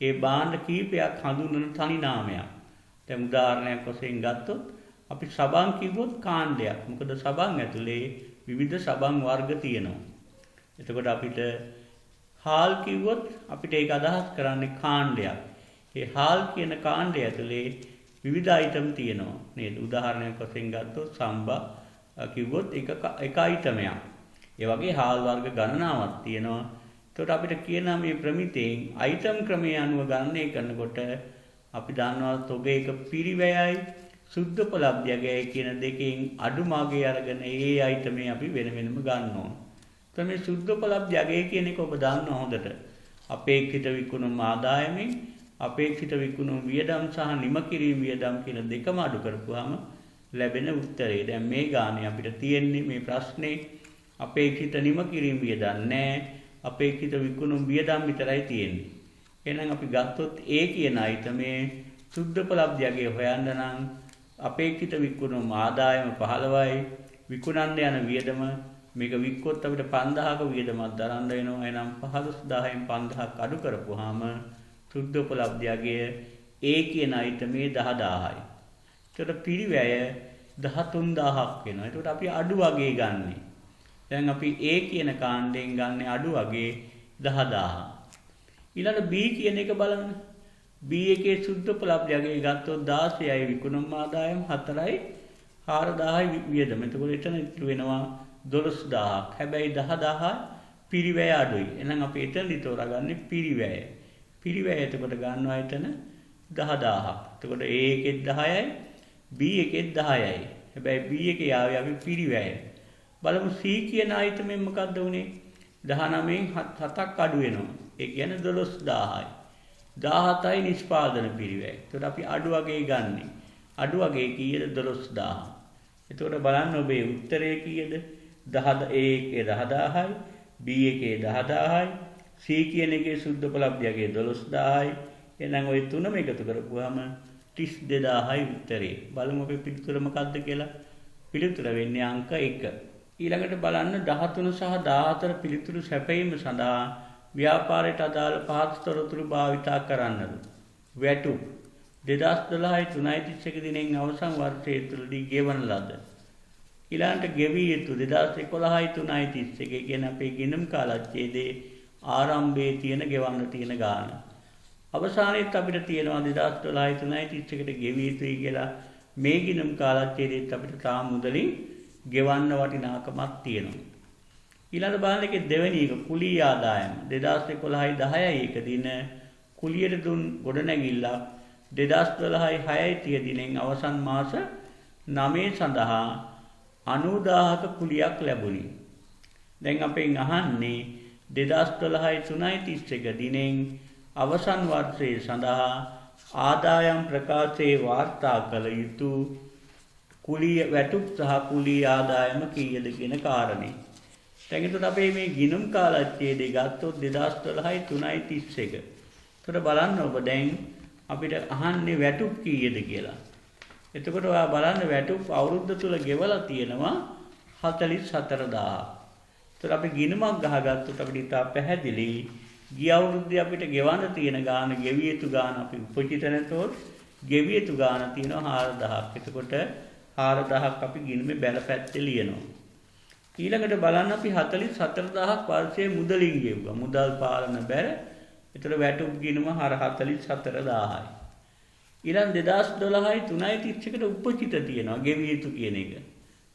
ඒ භාණ්ඩ කීපයක් හඳුන්වන තනි නාමයක්. දැන් උදාහරණයක් වශයෙන් ගත්තොත් අපි සබන් කිව්වොත් කාණ්ඩයක්. මොකද සබන් ඇතුලේ විවිධ සබන් වර්ග තියෙනවා. එතකොට අපිට හාල් කිව්වොත් අපිට ඒක අදහස් කරන්නේ කාණ්ඩයක්. ඒ හාල් කියන කාණ්ඩය ඇතුලේ විවිධ අයිටම් තියෙනවා නේද? උදාහරණයක් වශයෙන් ගත්තොත් සම්බා කිව්වොත් එක අයිටමයක්. ඒ වගේ හාල් වර්ග ගණනාවක් තියෙනවා. එතකොට අපිට කියනවා මේ ප්‍රමිතයෙන් අයිටම් ක්‍රමයේ අනුව ගණනය කරනකොට අපි දන්නවා තොගයක පිරිවැයයි සුද්ධෝපලබ්ධයයි කියන දෙකෙන් අඩුමාගේ අරගෙන ඒ අයිටමේ අපි වෙන වෙනම ගන්න ඕන. එතකොට මේ සුද්ධෝපලබ්ධයයි කියන එක ඔබ දන්නවා හොඳට. අපේක්ෂිත විකුණුම් ආදායමෙන් අපේක්ෂිත විකුණුම් වියදම් සහ නිම කිරීම වියදම් කියන දෙකම අඩු කරපුවාම ලැබෙන උත්තරේ. දැන් මේ ගානේ අපිට තියෙන්නේ මේ ප්‍රශ්නේ අපේක්ෂිත නිම කිරීම වියදම් නැහැ. අපේක්ෂිත විකුණුම් වියදම් විතරයි තියෙන්නේ. එහෙනම් අපි ගත්තොත් A කියන අයිටමේ සුද්ධෝපලබ්ධයගේ හොයන්න නම් අපේක්ෂිත විකුණුම් ආදායම 15යි විකුණන්න යන වියදම මේක වික්කොත් අපිට 5000ක වියදමක් දරන්න වෙනවා. එහෙනම් 15000න් 5000ක් අඩු කරපුවාම සුද්ධෝපලබ්ධයගේ A කියන අයිටමේ 10000යි. ඒකට පිරිවැය 13000ක් වෙනවා. ඒකට අපි අඩු වගේ ගන්නෙ. දැන් අපි A කියන කාණ්ඩයෙන් ගන්න අඩු වගේ 10000. ඊළඟ B කියන එක බලන්න. B එකේ සුද්ධෝපලබ්ධයගේ ගත්තොත් 16යි විකුණුම් ආදායම 4යි 4000යි වියදම. එතකොට එතන ඉතුරු වෙනවා 12000ක්. හැබැයි 10000 පිරිවැය අඩුයි. එහෙනම් අපි එතනදි තෝරාගන්නේ පිරිවැය. පිරිවැය එතකොට ගන්නවා එතන 10000ක්. එතකොට A එකෙත් 10යි B එකෙත් 10යි. හැබැයි B එකේ ආවේ අපි පිරිවැය. බලමු C කියන අයිටමෙන් මොකද්ද උනේ? 19න් 7ක් අඩු වෙනවා. ඒ කියන්නේ 12000යි. 17යි නිෂ්පාදන පිරිවැය. එතකොට අපි අඩු වගේ ගන්නෙ. අඩු වගේ කීයද? 12000. එතකොට බලන්න ඔබේ උත්තරය කීයද? 10 A එකේ 10000යි B එකේ 10000යි C කියන එකේ සුද්ධෝපලබ්ධයගේ 12000යි. එහෙනම් ওই තුනම එකතු කරපුවාම 32000යි උත්තරේ. බලමු අපේ පිළිතුර මොකක්ද කියලා. පිළිතුර වෙන්නේ අංක 1. ඊළඟට බලන්න 13 සහ 14 පිළිතුරු සැපයීම සඳහා ව්‍යාපාරයට අදාළ පහත් තොරතුරු භාවිතා කරන්නද. වැටුප් 2012 3.31 දිනෙන් අවසන් වර්ෂයේ තුලදී ගෙවන ලද. ඊළඟට ගෙවී යුතු 2011 3.31 කියන අපේ ගිණුම් කාලච්ඡේදයේ ආරම්භයේ තියෙන ගෙවන්න තියෙන ගාන. අවසානයේත් අපිට තියෙනවා 2012 3.31ට ගෙවිය යුතුයි කියලා. මේ ගිණුම් කාලච්ඡේදයේත් අපිට තාම මුදලින් ගෙවන්න වටිනාකමක් තියෙනවා. ඊළඟ බලන්න එකේ දෙවෙනි එක කුලී ආදායම 2011 10යි එක දින කුලියට දුන් ගොඩනැගිල්ලක් 2012 6යි 30 දිනෙන් අවසන් මාස 9 සඳහා 90000ක කුලියක් ලැබුණි. දැන් අපෙන් අහන්නේ 2012 3.31 දිනෙන් අවසන් වර්ෂයේ සඳහා ආදායම් ප්‍රකාශයේ වාර්තා කළ යුතු කුලිය වැටුප් සහ කුලී ආදායම කීයද කියන කාරණේ. දැන් එතකොට අපේ මේ ගිණුම් කාලච්ඡේදය ගත්තොත් 2012 3.31. එතකොට බලන්න ඔබ දැන් අපිට අහන්නේ වැටුප් කීයද කියලා. එතකොට ඔයා බලන්න වැටුප් අවුරුද්ද තුල ගෙවලා තියෙනවා 44000. එතකොට අපි ගිණුමක් ගහගත්තොත් අපිට ඉතා පැහැදිලි ගිය අවුරුද්දේ අපිට ගෙවන්න තියෙන ගාන ගෙවිය යුතු ගාන අපි උපචිත නැතොත් ගෙවිය යුතු ගාන තියෙනවා 4000ක්. එතකොට 4000ක් අපි ගිණුමේ බැල පැත්තේ ලියනවා. ඊළඟට බලන්න අපි 44000ක් වර්ෂයේ මුදලින් ගෙවුවා. මුදල් පාලන බැර. එතකොට වැටුප් ගිණුම 44000යි. ඊළඟ 2012 3.31ට උපචිත තියෙනවා ගෙවිය යුතු කියන එක.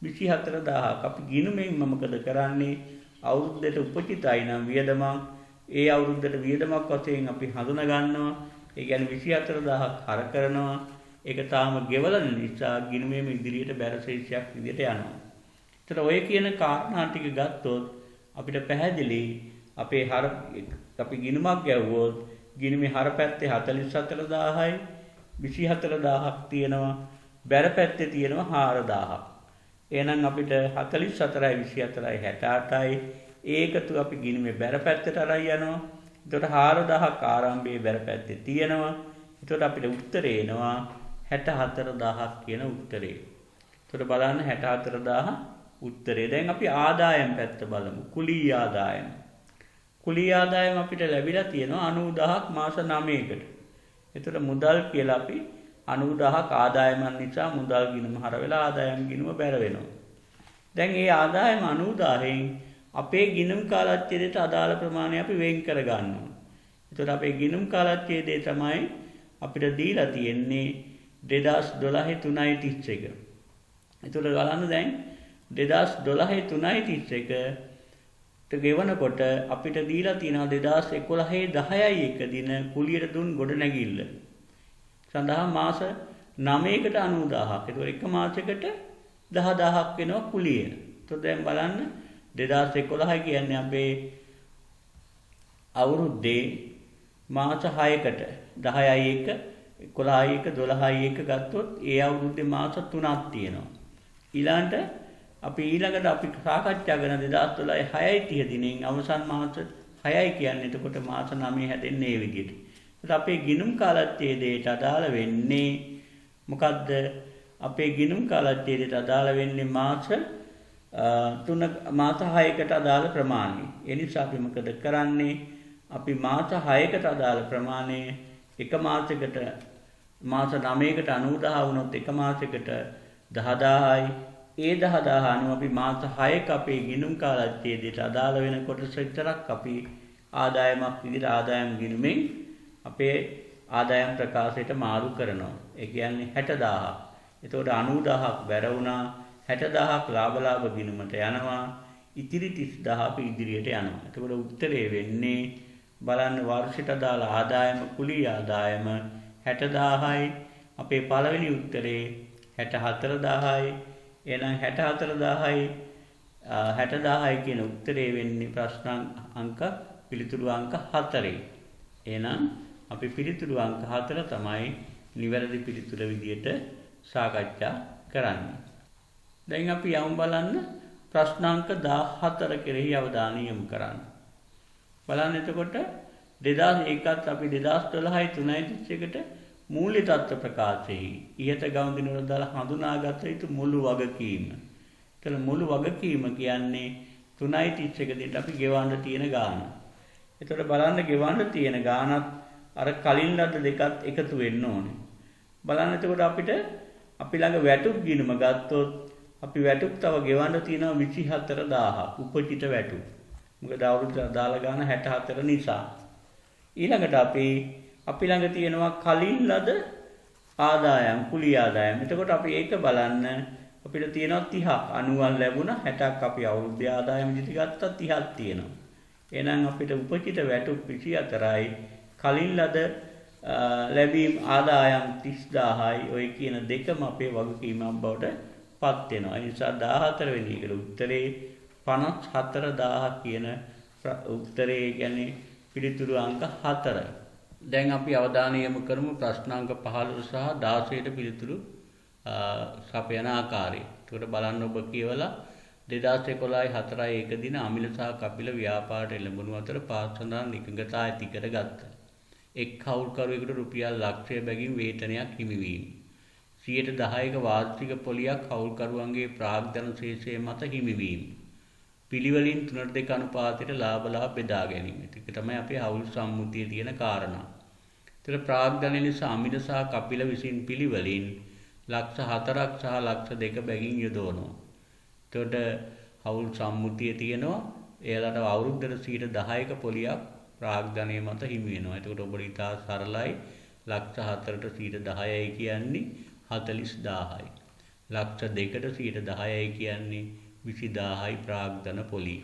24000ක් අපි ගිණුමෙන් මොකද කරන්නේ? අවුරුද්දට උපචිතයි නම් වියදමක් ඒ අවුරුද්දට වියදමක් වශයෙන් අපි හඳුනා ගන්නවා. ඒ කියන්නේ 24000ක් හර කරනවා. ඒක තාම ගෙවලා නිසා ගිණුමේම ඉදිරියට බැරශේෂයක් විදියට යනවා. ඒතර ඔය කියන කාරණා ටික ගත්තොත් අපිට පැහැදිලි අපේ අපි ගිණුමක් ගැව්වොත් ගිණුමේ හර පැත්තේ 44000යි 24000ක් තියෙනවා. බැර පැත්තේ තියෙනවා 4000ක්. එහෙනම් අපිට 44යි 24යි 68යි ඒකතු අපි ගිණුමේ බැර පැත්තට අරන් යනවා. එතකොට 4000ක් ආරම්භයේ බැර පැත්තේ තියෙනවා. එතකොට අපිට උත්තරේ එනවා 64000ක් කියන උත්තරේ. එතකොට බලන්න 64000 උත්තරේ. දැන් අපි ආදායම් පැත්ත බලමු. කුලී ආදායම. කුලී ආදායම අපිට ලැබිලා තියෙනවා 90000ක් මාස 9කට. එතකොට මුදල් කියලා අපි 90000ක් ආදායමන් නිසා මුදල් ගිණුම හර වෙලා ආදායම් ගිණුම බැර වෙනවා. දැන් මේ ආදායම 90000න් අපේ ගිණුම් කාලච්ඡේදයට අදාළ ප්‍රමාණය අපි වෙන් කර ගන්නවා. එතකොට අපේ ගිණුම් කාලච්ඡේදය තමයි අපිට දීලා තියෙන්නේ 2012 3.31. එතකොට බලන්න දැන් 2012 3.31 ගෙවනකොට අපිට දීලා තියෙනවා 2011 10.1 දින කුලියට දුන් ගොඩනැගිල්ල සඳහා මාස 9කට 90000ක්. ඒතකොට එක මාසයකට 10000ක් වෙනවා කුලිය. එතකොට දැන් බලන්න 2011 කියන්නේ අපේ අවුරුද්දේ මාස 6කට 10.1 11.1 12.1 ගත්තොත් ඒ අවුරුද්දේ මාස 3ක් තියෙනවා. ඊළඟට අපි සාකච්ඡා කරන 2012 6.30 දිනෙන් අවසන් මාස 6යි කියන්නේ එතකොට මාස 9 හැදෙන්නේ මේ විදිහට. ඒත් අපේ ගිණුම් කාලච්ඡේදයට අදාළ වෙන්නේ මොකද්ද? අපේ ගිණුම් කාලච්ඡේදයට අදාළ වෙන්නේ මාස 6කට අදාළ ප්‍රමාණය. ඒ නිසා අපි මොකද කරන්නේ? අපි මාස 6කට අදාළ ප්‍රමාණය එක මාසයකට මාස 9කට 90000 වුණොත් එක මාසයකට 10000යි. ඒ 10000 අනුව අපි මාස 6ක අපේ ගිණුම් කාලච්ඡේදයට අදාළ වෙන කොටස විතරක් අපි ආදායමක් විදිහට ආදායම් ගිණුමෙන් අපේ ආදායම් ප්‍රකාශයට මාරු කරනවා. ඒ කියන්නේ 60000. එතකොට 90000ක් බැර වුණා 60000ක් ලාභ ගිණුමට යනවා. ඉතිරි 30000 අපි ඉදිරියට යනවා. එතකොට උත්තරේ වෙන්නේ බලන්න වර්ෂයට අදාළ ආදායම කුලී ආදායම 60000යි. අපේ පළවෙනි උත්තරේ 64000යි. එහෙනම් 64000යි 60000යි කියන උත්තරේ වෙන්නේ ප්‍රශ්න අංක පිළිතුරු අංක 4. එහෙනම් අපි පිළිතුරු අංක 4 තමයි නිවැරදි පිළිතුර විදියට සාකච්ඡා කරන්නේ. දැන් අපි යමු බලන්න ප්‍රශ්න අංක 14 කෙරෙහි අවධානය යොමු කරන්න. බලන්න එතකොට 2001ත් අපි 2012යි 3.31ට මූල්‍ය තත්ත්ව ප්‍රකාශයේ ඉහත ගෞන්දින වල දාලා හඳුනාගත යුතු මුළු වගකීම. ඒතර මුළු වගකීම කියන්නේ 3.31 දිනට අපි ගෙවන්න තියෙන ගාණ. ඒතර බලන්න ගෙවන්න තියෙන ගාණත් අර කලින් ලද්ද දෙකත් එකතු වෙන්න ඕනේ. බලන්න එතකොට අපිට අපි ළඟ වැටුප් ගිණුම ගත්තොත් අපි වැටුප් තව ගෙවන්න තියෙනවා 24000ක් උපචිත වැටුප්. මොකද අවුරුද්ද අදාළ ගාණ 64 නිසා. ඊළඟට අපි ළඟ තියෙනවා කලින් ලද ආදායම් කුලී ආදායම්. එතකොට අපි ඒක බලන්න අපිට තියෙනවා 30ක් 90ක් ලැබුණා 60ක් අපි අවුරුද්දේ ආදායම විදිහට ගත්තා 30ක් තියෙනවා. එහෙනම් අපිට උපචිත වැටුප් 24යි කලින් ලද ලැබීම් ආදායම් 30000යි ඔය කියන දෙකම අපේ වගකීමක් බවට පත් වෙනවා. ඒ නිසා 14 වෙනි එකට උත්තරේ 54000 කියන උත්තරේ කියන්නේ පිළිතුරු අංක 4. දැන් අපි අවධානය යොමු කරමු ප්‍රශ්න අංක 15 සහ 16ට පිළිතුරු සපයන ආකාරය. ඒකට බලන්න ඔබ කියවලා 2011 4.1 දින අමිල සහ කපිල ව්‍යාපාරයට එළඹුණු අතර පාසඳාන් එකඟතා ඇති කර ගත්තා. එක් හවුල්කරුවෙකුට රුපියල් ලක්ෂය බැගින් වේතනයක් හිමිවීම. 10%ක වාර්ෂික පොලියක් හවුල්කරුවන්ගේ ප්‍රාග්ධන ශේෂය මත හිමිවීම. පිළිවෙලින් 3:2 අනුපාතයට ලාභ බෙදා ගැනීම. ඒක තමයි අපේ හවුල් සම්මුතියේ තියෙන කාරණා. ඒතර ප්‍රාග්ධන ලෙස අමිල සහ කපිල විසින් පිළිවෙලින් ලක්ෂ 4ක් සහ ලක්ෂ 2 බැගින් යොදවනවා. එතකොට හවුල් සම්මුතියේ තියෙනවා එයාලට අවුරුද්දට 10%ක පොලියක් ප්‍රාග්ධනය මත හිමි වෙනවා. එතකොට ඔබට ඉතා සරලයි ලක්ෂ 4ට 10%යි කියන්නේ 40000යි. ලක්ෂ 2ට 10%යි කියන්නේ 20000යි ප්‍රාග්ධන පොලිය.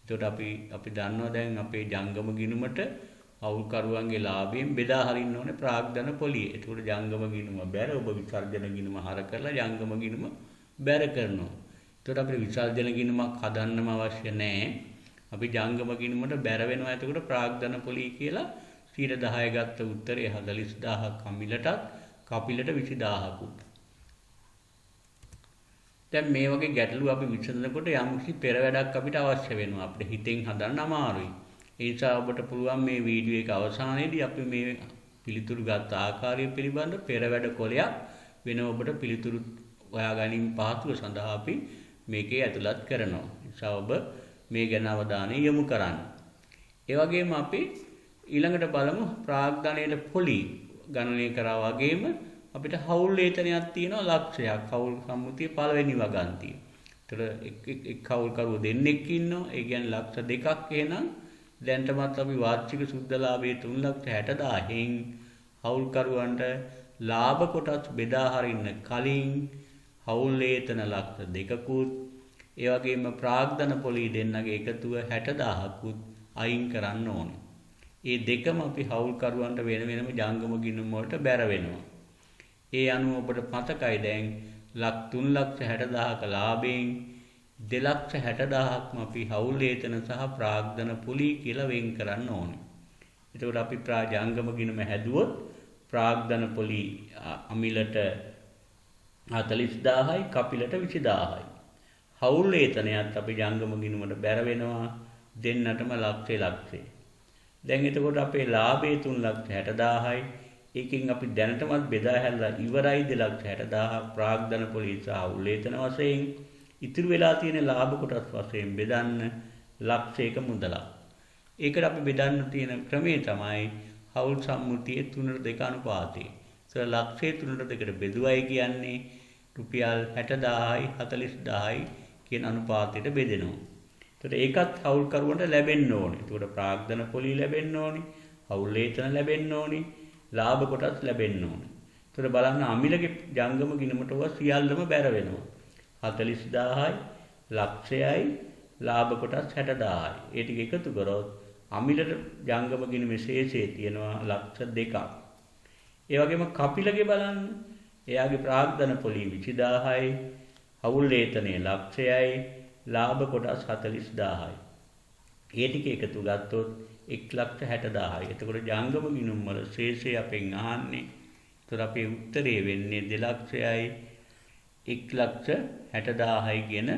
එතකොට අපි දන්නවා දැන් අපේ ජංගම ගිණුමට හවුල්කරුවන්ගේ ලාභයෙන් බෙදා හරින්න ඕනේ ප්‍රාග්ධන පොලිය. එතකොට ජංගම ගිණුම බැර ඔබ විසර්ජන ගිණුම හර කරලා ජංගම ගිණුම බැර කරනවා. එතකොට අපිට විසර්ජන ගිණුමක් හදන්නම අවශ්‍ය නැහැ. අපි ජංගම ගිණුමට බැර වෙනවා. එතකොට ප්‍රාග්ධන පොලිය කියලා 10% ගත්ත උත්තරේ 40000ක් අමිලටත් කපිලට 20000කුත්. දැන් මේ වගේ ගැටලු අපි විසඳනකොට යම්කිසි පෙර වැඩක් අපිට අවශ්‍ය වෙනවා. අපිට හිතෙන් හදන්න අමාරුයි. ඒ නිසා ඔබට පුළුවන් මේ වීඩියෝ එක අවසානයේදී අපි මේ පිළිතුරු ගත්ත ආකාරය පිළිබඳ පෙර වැඩ කොලයක් වෙන ඔබට පිළිතුරු හොයා ගැනීම පහසුව සඳහා අපි මේකේ ඇතුළත් කරනවා. නිසා ඔබ මේ ගැන අවධානය යොමු කරන්න. ඒ වගේම අපි ඊළඟට බලමු ප්‍රාග්ධනයේ පොලි ගණනය කරා වගේම අපිට හවුල් ලේතනයක් තියෙනවා ලක්ෂයක්. හවුල් සම්මුතිය පළවෙනි වගන්තිය. ඒතර එක් හවුල්කරුවෝ දෙන්නෙක් ඉන්නවා. ඒ කියන්නේ ලක්ෂ දෙකක් එහෙනම් දැන්ටමත් අපි වාර්ෂික සුද්ධ ලාභයේ 3,60,000න් හවුල්කරුවන්ට ලාභ කොටස් බෙදා හරින්න කලින් හවුල් ලේතන ලක්ෂ දෙකකුත් ඒ වගේම ප්‍රාග්ධන පොලි දෙන්නගේ එකතුව 60,000කුත් අයින් කරන්න ඕනේ. ඒ දෙකම අපි හවුල්කරුවන්ට වෙන වෙනම ජංගම ගිණුම් වලට බැර වෙනවා. ඒ අනුව ඔබට මතකයි දැන් 3,60,000ක ලාභයෙන් 2,60,000ක්ම අපි හවුල් ලේතන සහ ප්‍රාග්ධන පොලි කියලා වෙන් කරන්න ඕනේ. එතකොට අපි ජංගම ගිණුම හැදුවොත් ප්‍රාග්ධන පොලි අමිලට 40,000යි කපිලට 20,000යි. හවුල් ලේතනයත් අපි ජංගම ගිණුමට බැර වෙනවා දෙන්නටම ලක්ෂේ. දැන් එතකොට අපේ ලාභය 3,60,000යි. ඒකෙන් අපි දැනටමත් බෙදා හැරලා ඉවරයි 2,60,000 ප්‍රාග්ධන පොලි සහ හවුල් ලේතන වශයෙන්. ඉතුරු වෙලා තියෙන ලාභ කොටස් වශයෙන් බෙදන්න ලක්ෂයක මුදලක්. ඒකට අපි බෙදන්න තියෙන ක්‍රමය තමයි හවුල් සම්මුතියේ 3:2 අනුපාතය. ඒතර ලක්ෂයේ 3:2ට බෙදුවයි කියන්නේ රුපියල් 60,000යි 40,000යි කියන අනුපාතයට බෙදෙනවා. ඒතර ඒකත් හවුල්කරුවන්ට ලැබෙන්න ඕනේ. ඒකට ප්‍රාග්ධන පොලි ලැබෙන්න ඕනේ, හවුල් ලේතන ලැබෙන්න ඕනේ, ලාභ කොටස් ලැබෙන්න ඕනේ. ඒතර බලන්න අමිලගේ ජංගම ගිණුමට ඔය සියල්ලම බැර වෙනවා. 40,000යි ලක්ෂයයි ලාභ කොටස් 60,000යි. ඒ ටික එකතු කරොත් අමිලට ජංගම ගිණුමේ ශේෂය තියෙනවා ලක්ෂ 2ක්. ඒ වගේම කපිලගේ බලන්න. එයාගේ ප්‍රාග්ධන පොලි 20,000යි, හවුල් ලේතනයේ ලක්ෂයයි, ලාභ කොටස් 40,000යි. ඒ ටික එකතු ගත්තොත් 1,60,000යි. එතකොට ජංගම ගිණුම් වල ශේෂය අපෙන් අහන්නේ. ඒතර අපේ උත්තරේ වෙන්නේ 2,00,000යි 1,60,000යි කියන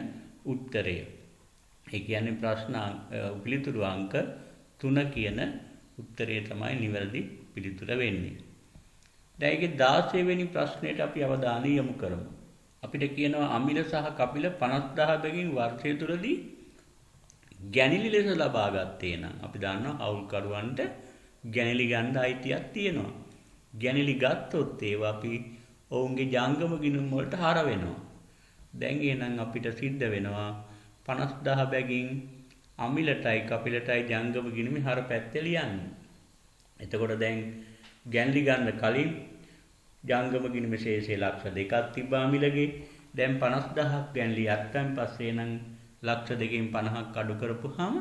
උත්තරය. ඒ කියන්නේ ප්‍රශ්න පිළිතුරු අංක 3 කියන උත්තරය තමයි නිවැරදි පිළිතුර වෙන්නේ. දැන් ඒකේ 16 වෙනි ප්‍රශ්නයට අපි අවධානය යොමු කරමු. අපිට කියනවා අමිල සහ කපිල 50,000 බැගින් වර්ෂය තුලදී ගැනිලි ලෙස ලබා ගත්තේ නම් අපි දන්නවා හවුල්කරුවන්ට ගැනිලි ගන්න අයිතියක් තියෙනවා. ගැනිලි ගත්තොත් ඒවා අපි ඔවුන්ගේ ජංගම ගිණුම් වලට හර වෙනවා. දැන් එහෙනම් අපිට සිද්ධ වෙනවා 50,000 බැගින් අමිලටයි කපිලටයි ජංගම ගිණුමේ හර පැත්තේ ලියන්න. එතකොට දැන් ගැන්ලි ගන්න කලින් ජංගම ගිණුමේ ශේෂය ලක්ෂ 2ක් තිබ්බා අමිලගේ. දැන් 50,000ක් ගැන්ලි අත්තන් පස්සේ නම් ලක්ෂ 2කින් 50ක් අඩු කරපුවාම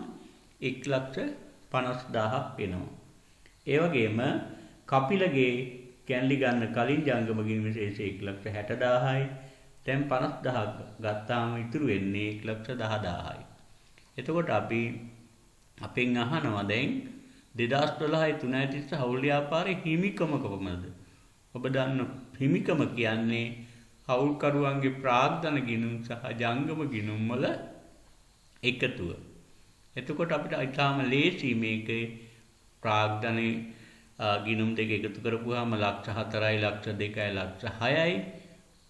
1,50,000ක් වෙනවා. ඒ වගේම කපිලගේ ගැන්ලි ගන්න කලින් ජංගම ගිණුමේ ශේෂය 1,60,000යි. දැන් 50,000ක් ගත්තාම ඉතුරු වෙන්නේ 1,10,000යි. එතකොට අපි අපෙන් අහනවා දැන් 2012 3:30 හවුල් ව්‍යාපාරයේ හිමිකම කොපමණද? ඔබ දන්න හිමිකම කියන්නේ හවුල්කරුවන්ගේ ප්‍රාග්ධන ගිණුම් සහ ජංගම ගිණුම් වල එකතුව. එතකොට අපිට ඊටාම ලේසි මේකේ ප්‍රාග්ධනේ ගිණුම් දෙක එකතු කරපුවාම ලක්ෂ 4යි ලක්ෂ 2යි ලක්ෂ 6යි.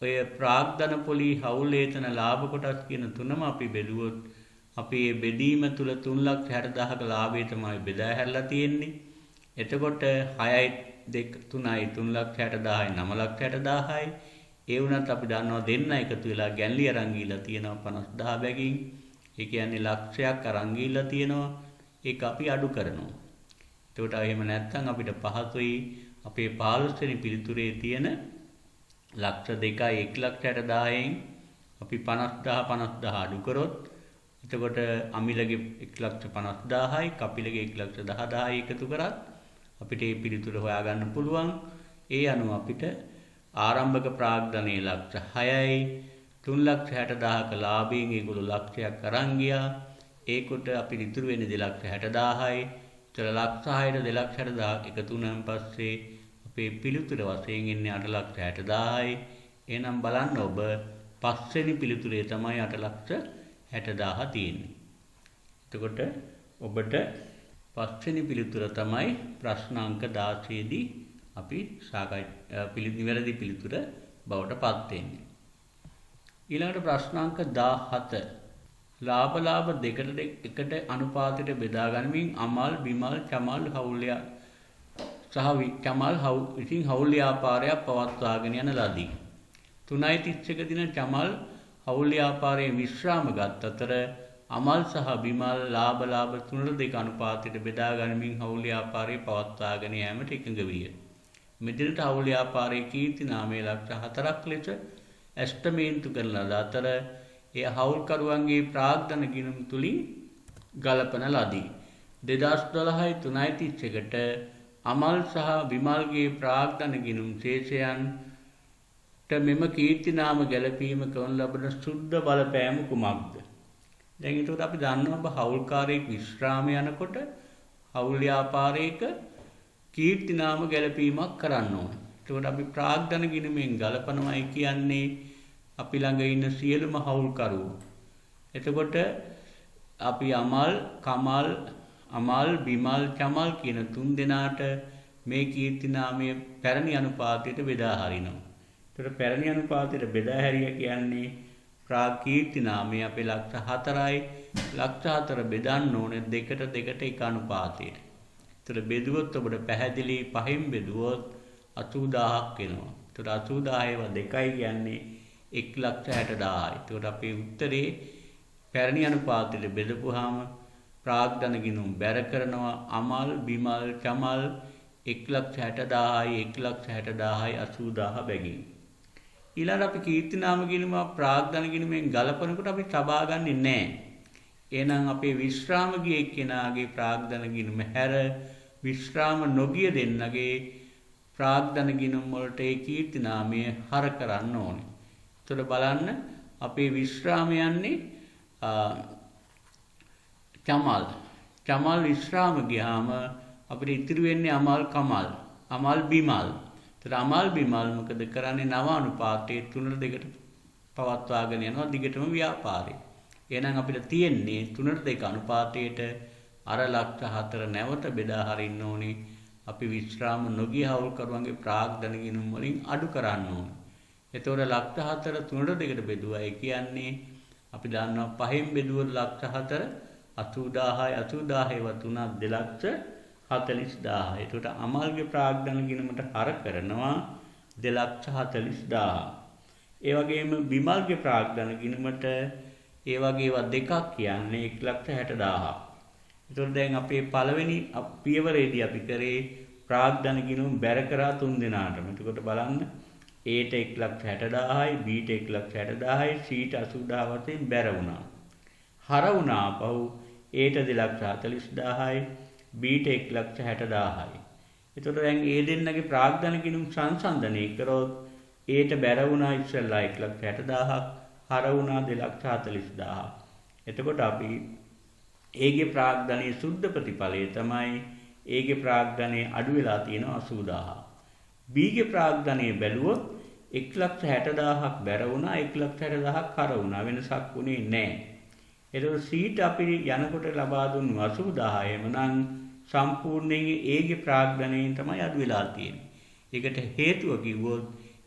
ඔය ප්‍රාග්ධන පොලි හවුල් ලේතන ලාභ කොටස් කියන තුනම අපි බෙදුවොත් අපි මේ බෙදීම තුල 3,60,000ක ලාභය තමයි බෙදා හැරලා තියෙන්නේ. එතකොට 6යි 2 3යි 3,60,000යි 9,60,000යි. ඒ වුණත් අපි දන්නවා දෙන්න එකතු වෙලා ගැන්ලි අරන් ගිහිල්ලා තියෙනවා 50,000 බැගින්. ඒ කියන්නේ ලක්ෂයක් අරන් ගිහිල්ලා තියෙනවා. ඒක අපි අඩු කරනවා. එතකොට එහෙම නැත්නම් අපිට පහසුයි අපේ 15 වෙනි පිළිතුරේ තියෙන ලක්ෂ 2යි 1,60,000න් අපි 50,000 අඩු කරොත් එතකොට අමිලගේ 1,50,000යි කපිලගේ 1,10,000යි එකතු කරත් අපිට මේ පිළිතුර හොයාගන්න පුළුවන්. ඒ අනුව අපිට ආරම්භක ප්‍රාග්ධනයේ ලක්ෂ 6යි 3,60,000ක ලාභයෙන් ඒගොල්ලෝ ලක්ෂයක් අරන් ගියා. ඒකට අපිට ඉතුරු වෙන්නේ 2,60,000යි. ඒතර ලක්ෂ 6ට 2,60,000 එකතු වුණාන් පස්සේ අපේ පිළිතුර වශයෙන් එන්නේ 8,60,000යි. එහෙනම් බලන්න ඔබ පස්වෙනි පිළිතුරේ තමයි 8,60,000 තියෙන්නේ. එතකොට ඔබට පස්වෙනි පිළිතුර තමයි ප්‍රශ්න අංක 16 දී අපි නිවැරදි පිළිතුර බවට පත් වෙන්නේ. ඊළඟට ප්‍රශ්න අංක 17. ලාභ දෙකට එකට අනුපාතයට බෙදා ගනිමින් අමල් බිමල් චමල් හවුල්‍ය විසින් හවුල් ව්‍යාපාරයක් පවත්වාගෙන යන ලදී. 3.31 දින චමල් හවුල් ව්‍යාපාරයේ විශ්‍රාම ගත් අතර අමල් සහ බිමල් ලාභ 3:2 අනුපාතයට බෙදා ගනිමින් හවුල් ව්‍යාපාරය පවත්වාගෙන යාමට එකඟ විය. මෙදිනට හවුල් ව්‍යාපාරයේ කීර්ති නාමයේ ලක්ෂ 4ක් ලෙස ඇස්තමේන්තු කරන ලද අතර එය හවුල්කරුවන්ගේ ප්‍රාග්ධන ගිණුම් තුලින් ගලපන ලදී. 2012 3.31ට අමල් සහ බිමල්ගේ ප්‍රාග්ධන ගිණුම් ශේෂයන්ට මෙම කීර්ති නාම ගැලපීම කරන ලබන සුද්ධ බලපෑම කුමක්ද? දැන් ඒකට අපි දන්නවා හවුල්කාරයෙක් විශ්‍රාම යනකොට හවුල් ව්‍යාපාරයක කීර්ති නාම ගැලපීමක් කරන්න ඕන. ඒකට අපි ප්‍රාග්ධන ගිණුමෙන් ගලපනවායි කියන්නේ අපි ළඟ ඉන්න සියලුම හවුල්කරුවෝ. එතකොට අපි අමල් බිමල් චමල් කියන තුන් දෙනාට මේ කීර්ති නාමය පැරණි අනුපාතයට බෙදා හරිනවා. ඒතර පැරණි අනුපාතයට බෙදා හැරිය කියන්නේ කීර්ති නාමය අපේ ලක්ෂ 4යි ලක්ෂ 4 බෙදන්න ඕනේ දෙකට එක අනුපාතයට. ඒතර බෙදුවොත් ඔබට පැහැදිලි 5න් බෙදුවොත් 80000ක් එනවා. ඒතර 80000 දෙකයි කියන්නේ 1,60,000යි. ඒතකොට අපේ උත්තරේ පැරණි අනුපාතයට බෙදපුවාම ප්‍රාග්ධන ගිණුම් බැර කරනවා අමල් බිමල් චමල් 1,60,000යි 1,60,000යි 80000 බැගින්. ඊළඟ අපි කීර්ති නාම ගිණුම ප්‍රාග්ධන ගිණුමෙන් ගලපනකොට අපි තබා ගන්නෙ නැහැ. එහෙනම් අපේ විශ්‍රාම ගිය එක්කෙනාගේ ප්‍රාග්ධන ගිණුම හැර විශ්‍රාම නොගිය දෙන්නගේ ප්‍රාග්ධන ගිණුම් වලට ඒ කීර්ති නාමය හර කරන්න ඕනේ. එතකොට බලන්න අපේ විශ්‍රාම යන්නේ චමල් විශ්‍රාම ගියාම අපිට ඉතිරි වෙන්නේ අමල් බිමල්. ඒතර අමල් බිමල් මොකද කරන්නේ 9 අනුපාතයේ 3:2ට පවත්වාගෙන යනවා දිගටම ව්‍යාපාරේ. එහෙනම් අපිට තියෙන්නේ 3:2 අනුපාතයට අර ලක්ෂ 4 නැවත බෙදා හරින්න ඕනේ. අපි විශ්‍රාම නොගිය හවුල්කරුවන්ගේ ප්‍රාග්ධන ගිණුම් වලින් අඩු කරන්න ඕනේ. එතකොට ලක්ෂ 4 3:2ට බෙදුවා කියන්නේ අපි දන්නවා 5න් බෙදුවොත් ලක්ෂ 4 80000යි 80000 2,40,000. එතකොට අමල්ගේ ප්‍රාග්ධන ගිණුමට හර කරනවා 2,40,000. ඒ වගේම බිමල්ගේ ප්‍රාග්ධන ගිණුමට ඒ වගේ ඒවා දෙකක් කියන්නේ 1,60,000. එතකොට දැන් අපේ පළවෙනි පියවරේදී අපි කරේ ප්‍රාග්ධන ගිණුම් බැර කරා තුන් දෙනාටම. එතකොට බලන්න Aට 1,60,000යි Bට 1,60,000යි Cට 80,000 වශයෙන් බැර වුණා. හර වුණා පහු Aට 2,40,000යි Bට 1,60,000යි. එතකොට දැන් ඒ දෙන්නගේ ප්‍රාග්ධන ගිණුම් සංසන්දනය කරොත් Aට බැර වුණා ඉස්සෙල්ලා 1,60,000ක් හර වුණා 2,40,000. එතකොට අපි ඒගේ ප්‍රාග්ධනයේ සුද්ධ ප්‍රතිඵලය තමයි ඒගේ ප්‍රාග්ධනයේ අඩු වෙලා තියෙනවා 80,000. බීගේ ප්‍රාග්ධනයේ බැලුවොත් 1,60,000ක් බැර වුණා 1,60,000ක් හර වුණා වෙනසක් වුණේ නැහැ. එතකොට සීට අපි යනකොට ලබා දුන්නු 80,000ම නම් සම්පූර්ණයෙන් ඒගේ ප්‍රාග්ධනයෙන් තමයි අඩු වෙලා තියෙන්නේ. ඒකට හේතුව කිව්වොත්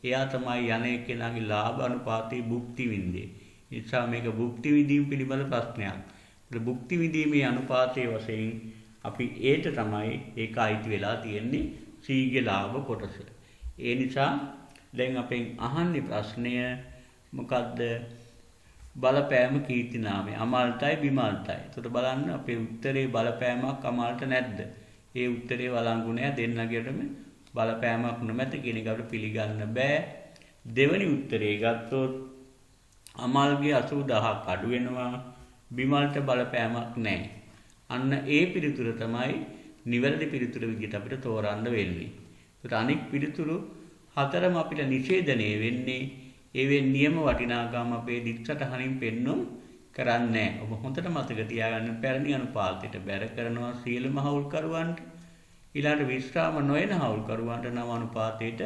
එයා තමයි යන එක්කෙනාගේ ලාභ අනුපාතයේ භුක්ති විඳින්නේ. ඒ නිසා මේක භුක්ති විඳීම පිළිබඳ ප්‍රශ්නයක්. ඒ භුක්ති විඳීමේ අනුපාතයේ වශයෙන් අපි ඒට තමයි ඒක අයිති වෙලා තියෙන්නේ සීගේ ලාභ කොටස. ඒ නිසා දැන් අපෙන් අහන්නේ ප්‍රශ්නය මොකද්ද? බලපෑම කීර්ති නාමය අමල්ටයි බිමල්ටයි. එතකොට බලන්න අපේ උත්තරේ බලපෑමක් අමල්ට නැද්ද? ඒ උත්තරේ වළංගු නැහැ දෙන්නගෙටම බලපෑමක් නොමැත කියන එක අපිට පිළිගන්න බෑ. දෙවෙනි උත්තරේ ගත්තොත් අමල්ගේ 80000ක් අඩු වෙනවා බිමල්ට බලපෑමක් නැහැ. අන්න ඒ පිළිතුර තමයි නිවැරදි පිළිතුර විදිහට අපිට තෝරන්න වෙන්නේ. ඒකට අනික් පිළිතුරු හතරම අපිට නිෂේධනය වෙන්නේ ඒවේ නියම වටිනාකම අපේ දික්සටහනින් පෙන්වුම් කරන්නේ නැහැ. ඔබ හොඳට මතක තියාගන්න පැරණි අනුපාතයට බැර කරනවා සියලුම හවුල්කරුවන්ට. ඊළඟ විශ්‍රාම නොයන හවුල්කරුවන්ට නව අනුපාතයට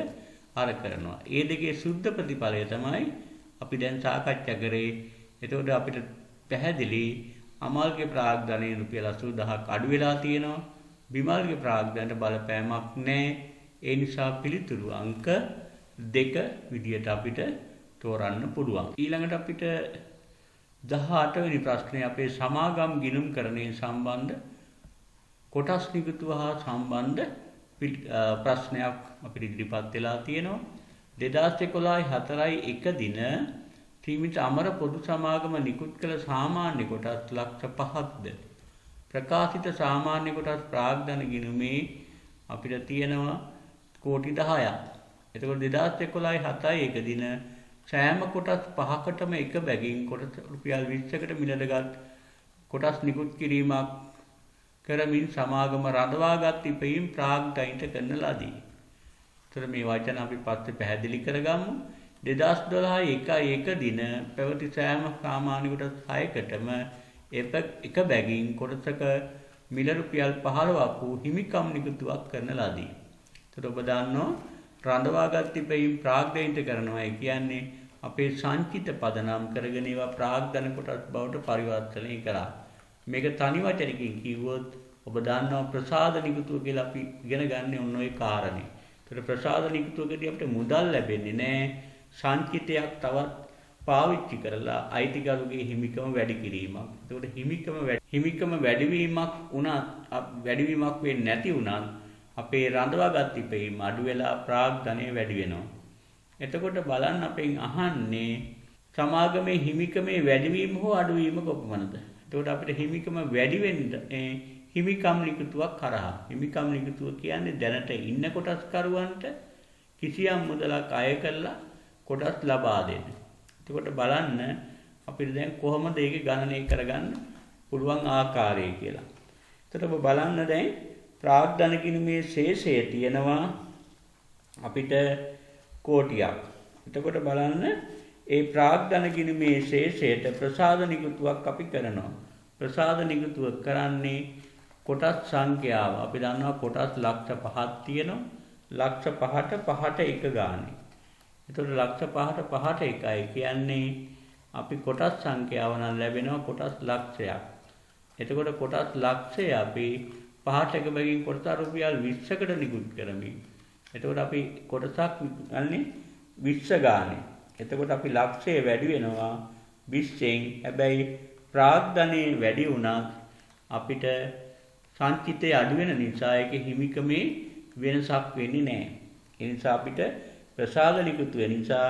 අර කරනවා. ඒ දෙකේ සුද්ධ ප්‍රතිඵලය තමයි අපි දැන් සාකච්ඡා කරේ. එතකොට අපිට පැහැදිලි අමල්ගේ ප්‍රාග්ධනයේ රුපියල් 80000ක් අඩු වෙලා තියෙනවා. බිමල්ගේ ප්‍රාග්ධනයට බලපෑමක් නැහැ. ඒ නිසා පිළිතුරු අංක 2 විදියට අපිට තෝරන්න පුළුවන්. ඊළඟට අපිට 18 වෙනි ප්‍රශ්නේ අපේ සමාගම් ගිණුම්කරණය සම්බන්ධ කොටස් නිකුතුව හා සම්බන්ධ ප්‍රශ්නයක් අපිට ඉදිරිපත් වෙලා තියෙනවා. 2011 4.1 දින ත්‍රිමිත අමර පොදු සමාගම නිකුත් කළ සාමාන්‍ය කොටස් ලක්ෂ 5ක්ද ප්‍රකාශිත සාමාන්‍ය කොටස් ප්‍රාග්ධන ගිණුමේ අපිට තියෙනවා කෝටි 10ක්. එතකොට 2011 7.1 දින සෑම කොටස් 5කටම එක බැගින් කොටස් රුපියල් 20කට මිලදගත් කොටස් නිකුත් කිරීමක් කරමින් සමාගම රඳවාගත් ඉපයීම් ප්‍රාග්ධනිත කරන ලදී. එතකොට මේ වචන අපි පස්සේ පැහැදිලි කරගමු. 2012 1.1 දින පැවති සෑම සාමාන්‍ය කොටස් 6කටම එක බැගින් කොටසක මිල රුපියල් 15ක් වූ හිමිකම් නිකුතුවක් කරන ලදී. එතකොට ඔබ දන්නවා රඳවාගත් ඉපයීම් ප්‍රාග්ධනිත කරනවා කියන්නේ අපේ සංචිත පදනම් කරගෙන ඒවා ප්‍රාග්ධන කොටස් බවට පරිවර්තනය කරා. මේක තනි වචනකින් කිව්වොත් ඔබ දන්නවා ප්‍රසාද නිකුතුව කියලා අපි ඉගෙන ගන්න ඔන්න ඔය කාරණේ. ඒතර ප්‍රසාද නිකුතුවකදී අපිට මුදල් ලැබෙන්නේ නැහැ. සංචිතයක් තවත් පාවිච්චි කරලා අයිතිකරුගේ හිමිකම වැඩි කිරීමක්. ඒකට හිමිකම වැඩිවීමක් වෙන්නේ නැති වුණත් අපේ රඳවාගත් ඉපයීම අඩු වෙලා ප්‍රාග්ධනය වැඩි වෙනවා. එතකොට බලන්න අපෙන් අහන්නේ සමාගමේ හිමිකමේ වැඩිවීම හෝ අඩුවීම කොපමණද? එතකොට අපිට හිමිකම වැඩි වෙන්න හිමිකම් නිකුතුවක් කරා. හිමිකම් නිකුතුව කියන්නේ දැනට ඉන්න කොටස්කරුවන්ට කිසියම් මුදලක් අය කරලා කොටස් ලබා දෙන්න. එතකොට බලන්න අපිට දැන් කොහොමද ඒක ගණනය කරගන්න පුළුවන් ආකාරය කියලා. එතකොට ඔබ බලන්න දැන් ප්‍රාග්ධන ගිණුමේ ශේෂය තියෙනවා අපිට කෝටියක්. එතකොට බලන්න ඒ ප්‍රාග්ධන ගිණුමේ ශේෂයට ප්‍රසාද නිකුතුවක් අපි කරනවා. ප්‍රසාද නිකුතුව කරන්නේ කොටස් සංඛ්‍යාව. අපි දන්නවා කොටස් ලක්ෂ 5ක් තියෙනවා. ලක්ෂ 5ට එක ගානේ. එතකොට ලක්ෂ 5ට එකයි කියන්නේ අපි කොටස් සංඛ්‍යාව නම් ලැබෙනවා කොටස් ලක්ෂයක්. එතකොට කොටස් ලක්ෂය අපි 5ට එක බැගින් කොටස රුපියල් 20කට නිකුත් කරමින්. එතකොට අපි කොටසක් ගන්නේ 20 ගානේ. එතකොට අපි ලක්ෂය වැඩි වෙනවා 20න්. හැබැයි ප්‍රාග්ධනයේ වැඩි වුණත් අපිට සංචිතය අඩු වෙන නිසා ඒකේ හිමිකමේ වෙනසක් වෙන්නේ නැහැ. ඒ නිසා අපිට ප්‍රසාද නිකුතුව නිසා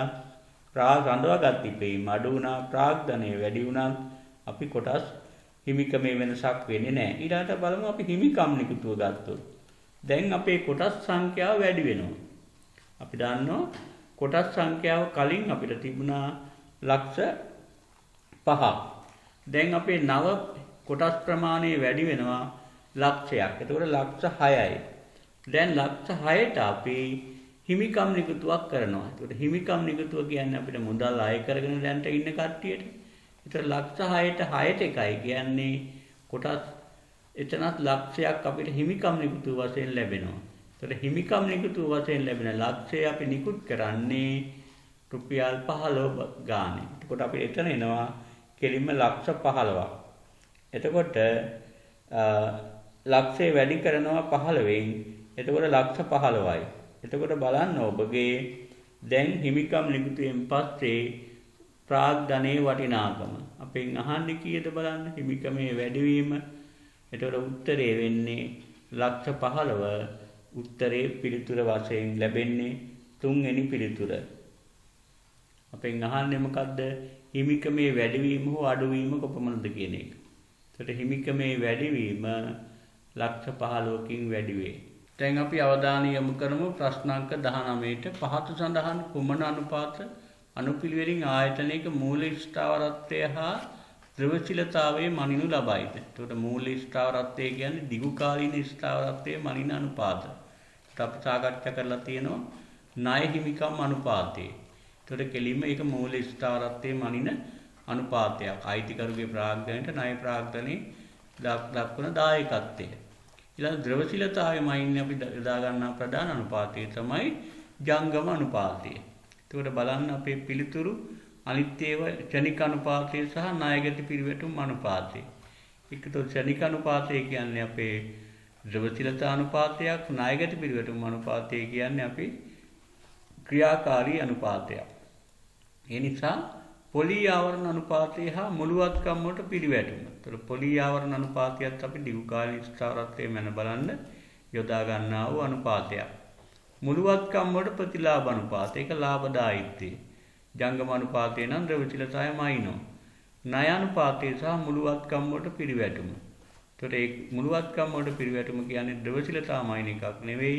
රඳවාගත් ඉපයීම අඩු වුණා. ප්‍රාග්ධනයේ වැඩි වුණත් අපි කොටස් හිමිකමේ වෙනසක් වෙන්නේ නැහැ. ඊළඟට බලමු අපි හිමිකම් නිකුතුව ගත්තොත්. දැන් අපේ කොටස් සංඛ්‍යාව වැඩි වෙනවා. අපි දන්නවා කොටස් සංඛ්‍යාව කලින් අපිට තිබුණා ලක්ෂ 5ක්. දැන් අපේ නව කොටස් ප්‍රමාණය වැඩි වෙනවා ලක්ෂයක්. එතකොට ලක්ෂ 6යි. දැන් ලක්ෂ 6ට අපි හිමිකම් නිකුතුවක් කරනවා. එතකොට හිමිකම් නිකුතුව කියන්නේ අපිට මුදල් අය කරගෙන දැන්ට ඉන්න කට්ටියට. ඒතර ලක්ෂ 6ට එකයි කියන්නේ කොටස් එතනත් ලක්ෂයක් අපිට හිමිකම් නිකුතුව වශයෙන් ලැබෙනවා. ඒතර හිමිකම් නිකුතුව වශයෙන් ලැබෙන ලක්ෂය අපි නිකුත් කරන්නේ රුපියල් 15 ගානේ. එතකොට අපිට එතන එනවා කෙලින්ම ලක්ෂ 15ක්. එතකොට ලක්ෂය වැඩි කරනවා 15න්. එතකොට ලක්ෂ 15යි. එතකොට බලන්න ඔබගේ දැන් හිමිකම් නිකුතුවෙන් පස්සේ ප්‍රාග්ධනයේ වටිනාකම අපෙන් අහන්නේ කීයද බලන්න හිමිකමේ වැඩිවීම. එතකොට උත්තරේ වෙන්නේ ලක්ෂ 15. උත්තරේ පිළිතුර වශයෙන් ලැබෙන්නේ 3 වෙනි පිළිතුර. අපෙන් අහන්නේ මොකද්ද? හිමිකමේ වැඩිවීම හෝ අඩුවීම කොපමණද කියන එක. එතකොට හිමිකමේ වැඩිවීම ලක්ෂ 15කින් වැඩි වේ. දැන් අපි අවධානය යොමු කරමු ප්‍රශ්නාංක 19ට. පහත සඳහන් කුමන අනුපාත අනුපිළිවෙලින් ආයතනයක මූල ස්ථාවරත්වය හා ද්‍රවශීලතාවයේ මනිනු ලබයිද? එතකොට මූල ස්ථාවරත්වය කියන්නේ දිගු කාලීන ස්ථාවරත්වයේ මනින අනුපාත. ඒත් අපි සාකච්ඡා කරලා තියෙනවා ණය හිමිකම් අනුපාතය. එතකොට කෙලින්ම ඒක මූල ස්ථාවරත්වයේ මනින අනුපාතයක්. අයිතිකරුගේ ප්‍රාග්ධනයට ණය ප්‍රාග්ධනයේ දක්වන දායකත්වය. ඊළඟ ද්‍රවශීලතාවයේ මනින්නේ අපි යොදා ගන්නා ප්‍රධාන අනුපාතය තමයි ජංගම අනුපාතය. එතකොට බලන්න අපේ පිළිතුරු අනිත් ඒවා ක්ෂණික අනුපාතය සහ ණයගති පිරිවැටුම් අනුපාතය. ඒකට ක්ෂණික අනුපාතය කියන්නේ අපේ ද්‍රවශීලතා අනුපාතයක්, ණයගති පිරිවැටුම් අනුපාතය කියන්නේ අපේ ක්‍රියාකාරී අනුපාතයක්. ඒ නිසා පොලී ආවරණ අනුපාතය හා මුළුවත්කම් වලට පිළිවැටුම. ඒතර පොලී ආවරණ අනුපාතයත් අපි දීර්ඝකාලීන ස්ථාවරත්වයේ මැන බලන්න යොදා ගන්නා වූ අනුපාතයක්. මුළුවත්කම් වලට ප්‍රතිලාභ අනුපාතය ඒක ලාභදායීත්වය. ජංගම අනුපාතය නම් ද්‍රව්‍යශීලතාවය මයිනෝ. ණය අනුපාතය සහ මුළුවත්කම් වලට පිළිවැටුම. ඒතර ඒ මුළුවත්කම් වලට පිළිවැටුම කියන්නේ ද්‍රව්‍යශීලතාව මයින එකක් නෙවෙයි.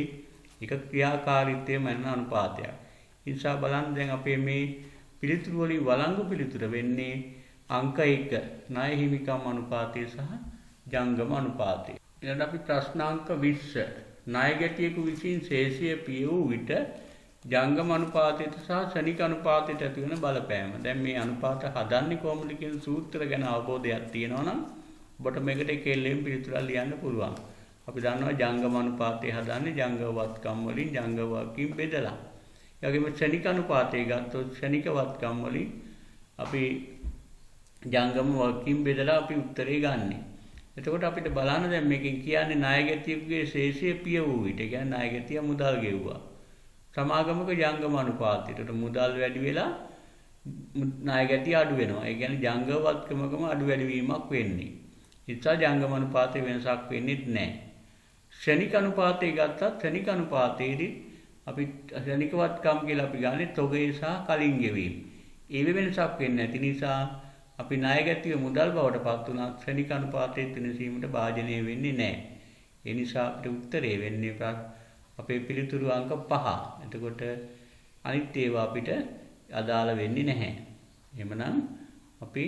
ඒක ක්‍රියාකාරීත්වයේ මැන අනුපාතයක්. ඒ නිසා බලන්න දැන් අපේ මේ පිළිතුරු වලින් වළංගු පිළිතුර වෙන්නේ අංක 1 ණය හිමිකම් අනුපාතය සහ ජංගම අනුපාතය. ඊළඟට අපි ප්‍රශ්නාංක 20 ණය ගැටියෙකු විසින් ශේෂය පිය වූ විට ජංගම අනුපාතයට සහ ශනික අනුපාතයට ඇති වෙන බලපෑම. දැන් මේ අනුපාත හදන්නේ කොහොමද කියන සූත්‍ර ගැන අවබෝධයක් තියෙනවා නම් ඔබට මේකට කෙල්ලෙන් පිළිතුරක් ලියන්න පුළුවන්. අපි දන්නවා ජංගම අනුපාතය හදන්නේ ජංගම වත්කම් වලින් ජංගම වත්කින් බෙදලා. ඒ වගේම ශනික අනුපාතය ගත්තොත් ශනික වත්කම් වලින් අපි ජංගම වත්කින් බෙදලා අපි උත්තරේ ගන්නෙ. එතකොට අපිට බලන්න දැන් මේකෙන් කියන්නේ ණය ගැතියෙකුගේ ශේෂය පිය වූ විට. ඒ කියන්නේ ණය ගැතිය මුදල් ගෙව්වා. සමාගමක ජංගම අනුපාතයට මුදල් වැඩි වෙලා ණය ගැතිය අඩු වෙනවා. ඒ කියන්නේ ජංගම වත්කමකම අඩු වැඩි වීමක් වෙන්නේ. ඉතින් ජංගම අනුපාතේ වෙනසක් වෙන්නේ නැහැ. ශනික අනුපාතය ගත්තත් ශනික අනුපාතයේදී අපි ශනික වත්කම් කියලා අපි ගන්නේ තොගේ සහ කලින් ගෙවීම. ඒ වෙනසක් වෙන්නේ නැති නිසා අපි ණය ගැතිය මුදල් බවට පත් වුණා ශනික අනුපාතයේ වෙනසීමට භාජනය වෙන්නේ නැහැ. ඒ නිසා අපිට උත්තරේ වෙන්නේ අපේ පිළිතුරු අංක 5. එතකොට අනිත් ඒවා අපිට අදාළ වෙන්නේ නැහැ. එහෙමනම් අපි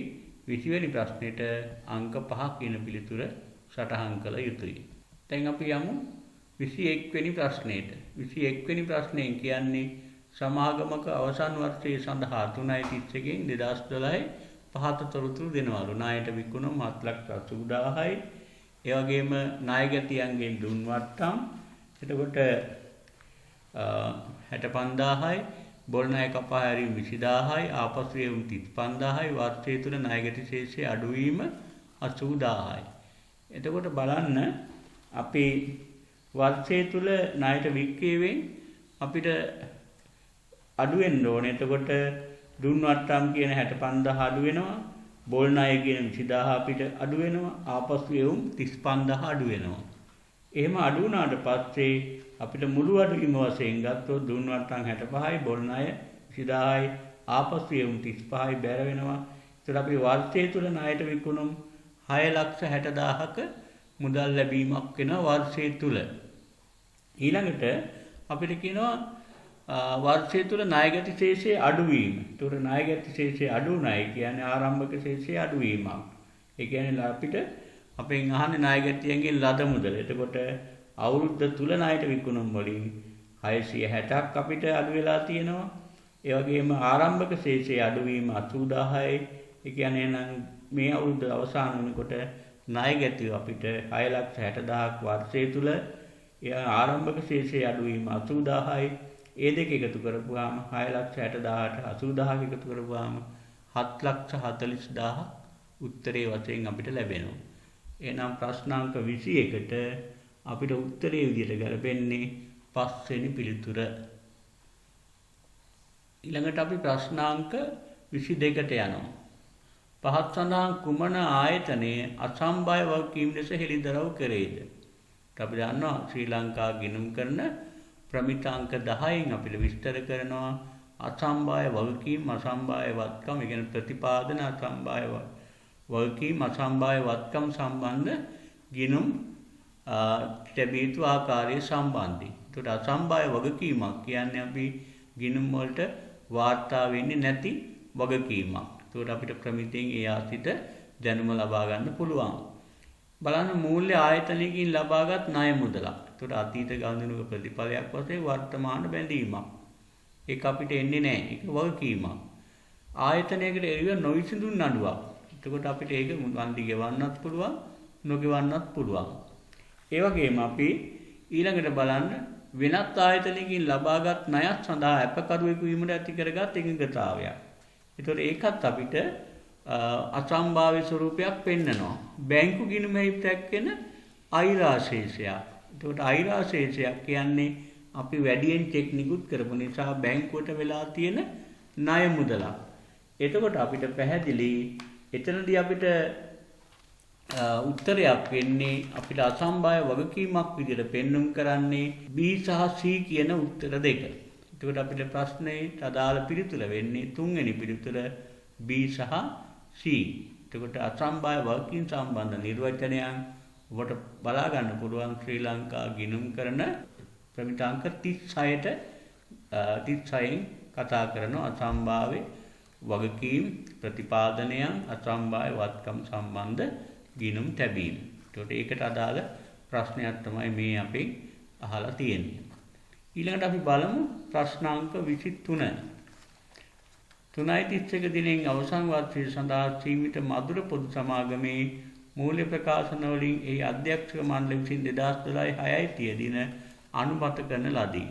20 වෙනි ප්‍රශ්නෙට අංක 5 කියන පිළිතුර සටහන් කළ යුතුයි. දැන් අපි යමු 21 වෙනි ප්‍රශ්නෙට. 21 වෙනි ප්‍රශ්නයෙන් කියන්නේ සමාගමක අවසන් වර්ෂයේ සඳහා 3.31 2012 පහත තොරතුරු දෙනවලු. ණයට විකුණුම් 7,80,000යි. ඒ වගේම ණය ගැතියන්ගෙන් දුන් වට්ටම් එතකොට 65000යි බොල් ණය කපා හැරීම 20000යි ආපසු එවුම් 35000යි වර්ෂය තුල ණය ගැටි ශේෂය අඩුවීම 80000යි. එතකොට බලන්න අපි වර්ෂය තුල ණයට වික්කේවෙන් අපිට අඩු වෙන්න ඕනේ. එතකොට දුන් වට්ටම් කියන 65000 අඩු වෙනවා. බොල් ණය කියන 20000 අපිට අඩු වෙනවා. ආපසු එවුම් 35000 අඩු වෙනවා. එහෙම අඩු වුණාට පස්සේ අපිට මුළු අඩුවීම වශයෙන් ගත්තොත් දුන් වට්ටම් 65යි බොල් ණය 20000යි ආපසු එවුම් 35යි බැර වෙනවා. ඒතර අපි වර්ෂය තුල ණයට විකුණුම් 6,60,000ක මුදල් ලැබීමක් වෙනවා වර්ෂය තුල. ඊළඟට අපිට කියනවා වර්ෂය තුල ණය ගැටි ශේෂය අඩුවීම. ඒතර ණය ගැටි ශේෂය අඩු වුණයි කියන්නේ ආරම්භක ශේෂය අඩුවීමක්. ඒ කියන්නේ අපිට අපෙන් අහන්නේ ණය ගැටියන්ගෙන් ලද මුදල. එතකොට අවුරුද්ද තුල ණයට විකුණුම් වලින් 660ක් අපිට අඩු වෙලා තියෙනවා. ඒ වගේම ආරම්භක ශේෂයේ අඩුවීම 80000යි. ඒ කියන්නේ නම් මේ අවුරුද්ද අවසන් වෙනකොට ණය ගැතිය අපිට 6,60,000ක් වර්ෂය තුල ආරම්භක ශේෂයේ අඩුවීම 80000යි. ඒ දෙක එකතු කරපුවාම 6,60,000ට 80000ක් එකතු කරපුවාම 7,40,000ක් උත්තරේ වශයෙන් අපිට ලැබෙනවා. එහෙනම් ප්‍රශ්නාංක 21ට අපිට උත්තරේ විදිහට ගැලපෙන්නේ 5 වෙනි පිළිතුර. ඊළඟට අපි ප්‍රශ්නාංක 22ට යනවා. පහත් සඳහන් කුමන ආයතනයේ අසම්බය වගකීම් ලෙස හෙළිදරව් කරේද? අපි දන්නවා ශ්‍රී ලංකා ගිණුම් කරන ප්‍රමිත අංක 10න් අපිට විස්තර කරනවා අසම්බය වගකීම් අසම්බය වත්කම් ඒ කියන්නේ ප්‍රතිපාදන අසම්බය වගකීම් අසම්බය වත්කම් සම්බන්ධ ගිණුම් ලැබිය යුතු ආකාරය සම්බන්ධයි. ඒකට අසම්බය වගකීමක් කියන්නේ අපි ගිණුම් වලට වාර්තා වෙන්නේ නැති වගකීමක්. ඒකට අපිට ප්‍රමිතෙන් ඒ ආසිත දැනුම ලබා ගන්න පුළුවන්. බලන්න මූල්‍ය ආයතනයකින් ලබාගත් ණය මුදලක්. ඒකට අතීත ගනුදෙනුක ප්‍රතිඵලයක් වශයෙන් වර්තමාන බැඳීමක්. ඒක අපිට එන්නේ නැහැ. ඒක වගකීමක්. ආයතනයකට එරෙහිව නොවිසඳුන් නඩුවක්. එතකොට අපිට ඒක වන්දි ගෙවන්නත් පුළුවන්, නොගෙවන්නත් පුළුවන්. ඒ වගේම අපි ඊළඟට බලන්න වෙනත් ආයතනයකින් ලබාගත් ණයක් සඳහා අපකරුවෙකු වීමට ඇති කරගත් එකඟතාවයක්. ඒතකොට ඒකත් අපිට අසම්භාව්‍ය ස්වරූපයක් පෙන්නනවා. බැංකු ගිණුමෙහි දැක්වෙන අයිරාශේෂයක්. ඒතකොට අයිරාශේෂයක් කියන්නේ අපි වැඩියෙන් චෙක් නිකුත් කරපු නිසා බැංකුවට වෙලා තියෙන ණය මුදලක්. එතකොට අපිට පැහැදිලි එතනදී අපිට උත්තරයක් වෙන්නේ අපිට අසම්භාය වගකීමක් විදිහට පෙන්눔 කරන්නේ B සහ C කියන උත්තර දෙක. එතකොට අපිට ප්‍රශ්නේ අදාළ පිළිතුර වෙන්නේ තුන්වෙනි පිළිතුර B සහ C. එතකොට අසම්භාය වගකීම් සම්බන්ධ නිර්වචනයන් ඔබට බලා ගන්න පුළුවන් ශ්‍රී ලංකා ගිණුම් කරන ප්‍රමිතාංක 36ට 36න් කතා කරන අසම්භාව්‍ය වගකීම් ප්‍රතිපාදනයන් අසම්භාව්‍ය වත්කම් සම්බන්ධ ගිණුම් තැබීම. එතකොට ඒකට අදාළ ප්‍රශ්නයක් තමයි මේ අපි අහලා තියෙන්නේ. ඊළඟට අපි බලමු ප්‍රශ්නාංක 23. 3.31 දිනෙන් අවසන් වර්ෂය සඳහා සීමිත මధుර පොදු සමාගමේ මූල්‍ය ප්‍රකාශන වලින් එහි අධ්‍යක්ෂක මණ්ඩලය විසින් 2012 6.30 දින අනුමත කරන ලදී.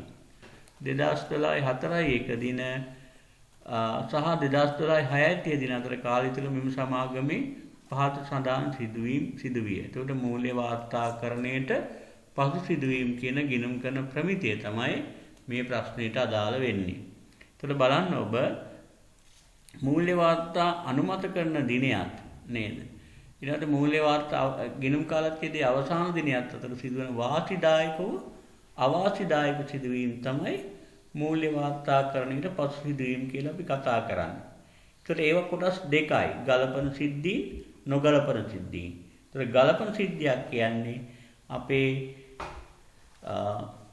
2012 4.1 දින සහ 2012 6.30 දින අතර කාලය තුළ මෙම සමාගමේ පහත සඳහන් සිදුවිය. එතකොට මූල්‍ය වාර්තාකරණයට පසු සිදුවීම් කියන ගිණුම් කරන ප්‍රමිතිය තමයි මේ ප්‍රශ්නෙට අදාළ වෙන්නේ. එතකොට බලන්න ඔබ මූල්‍ය වාර්තා අනුමත කරන දිනයත් නේද? ඊළඟට මූල්‍ය වාර්තා ගිණුම් කාලකයේදී අවසාන දිනයත් අතර සිදුවන වාසිදායකව අවාසිදායක සිදුවීම් තමයි මූල්‍ය වාර්තාකරණයට පසු සිදුවීම් කියලා අපි කතා කරන්නේ. ඒකට ඒව කොටස් දෙකයි. ගලපන සිද්ධීන් නොගලපන සිද්ධීන්. ඒතර ගලපන සිද්ධියක් කියන්නේ අපේ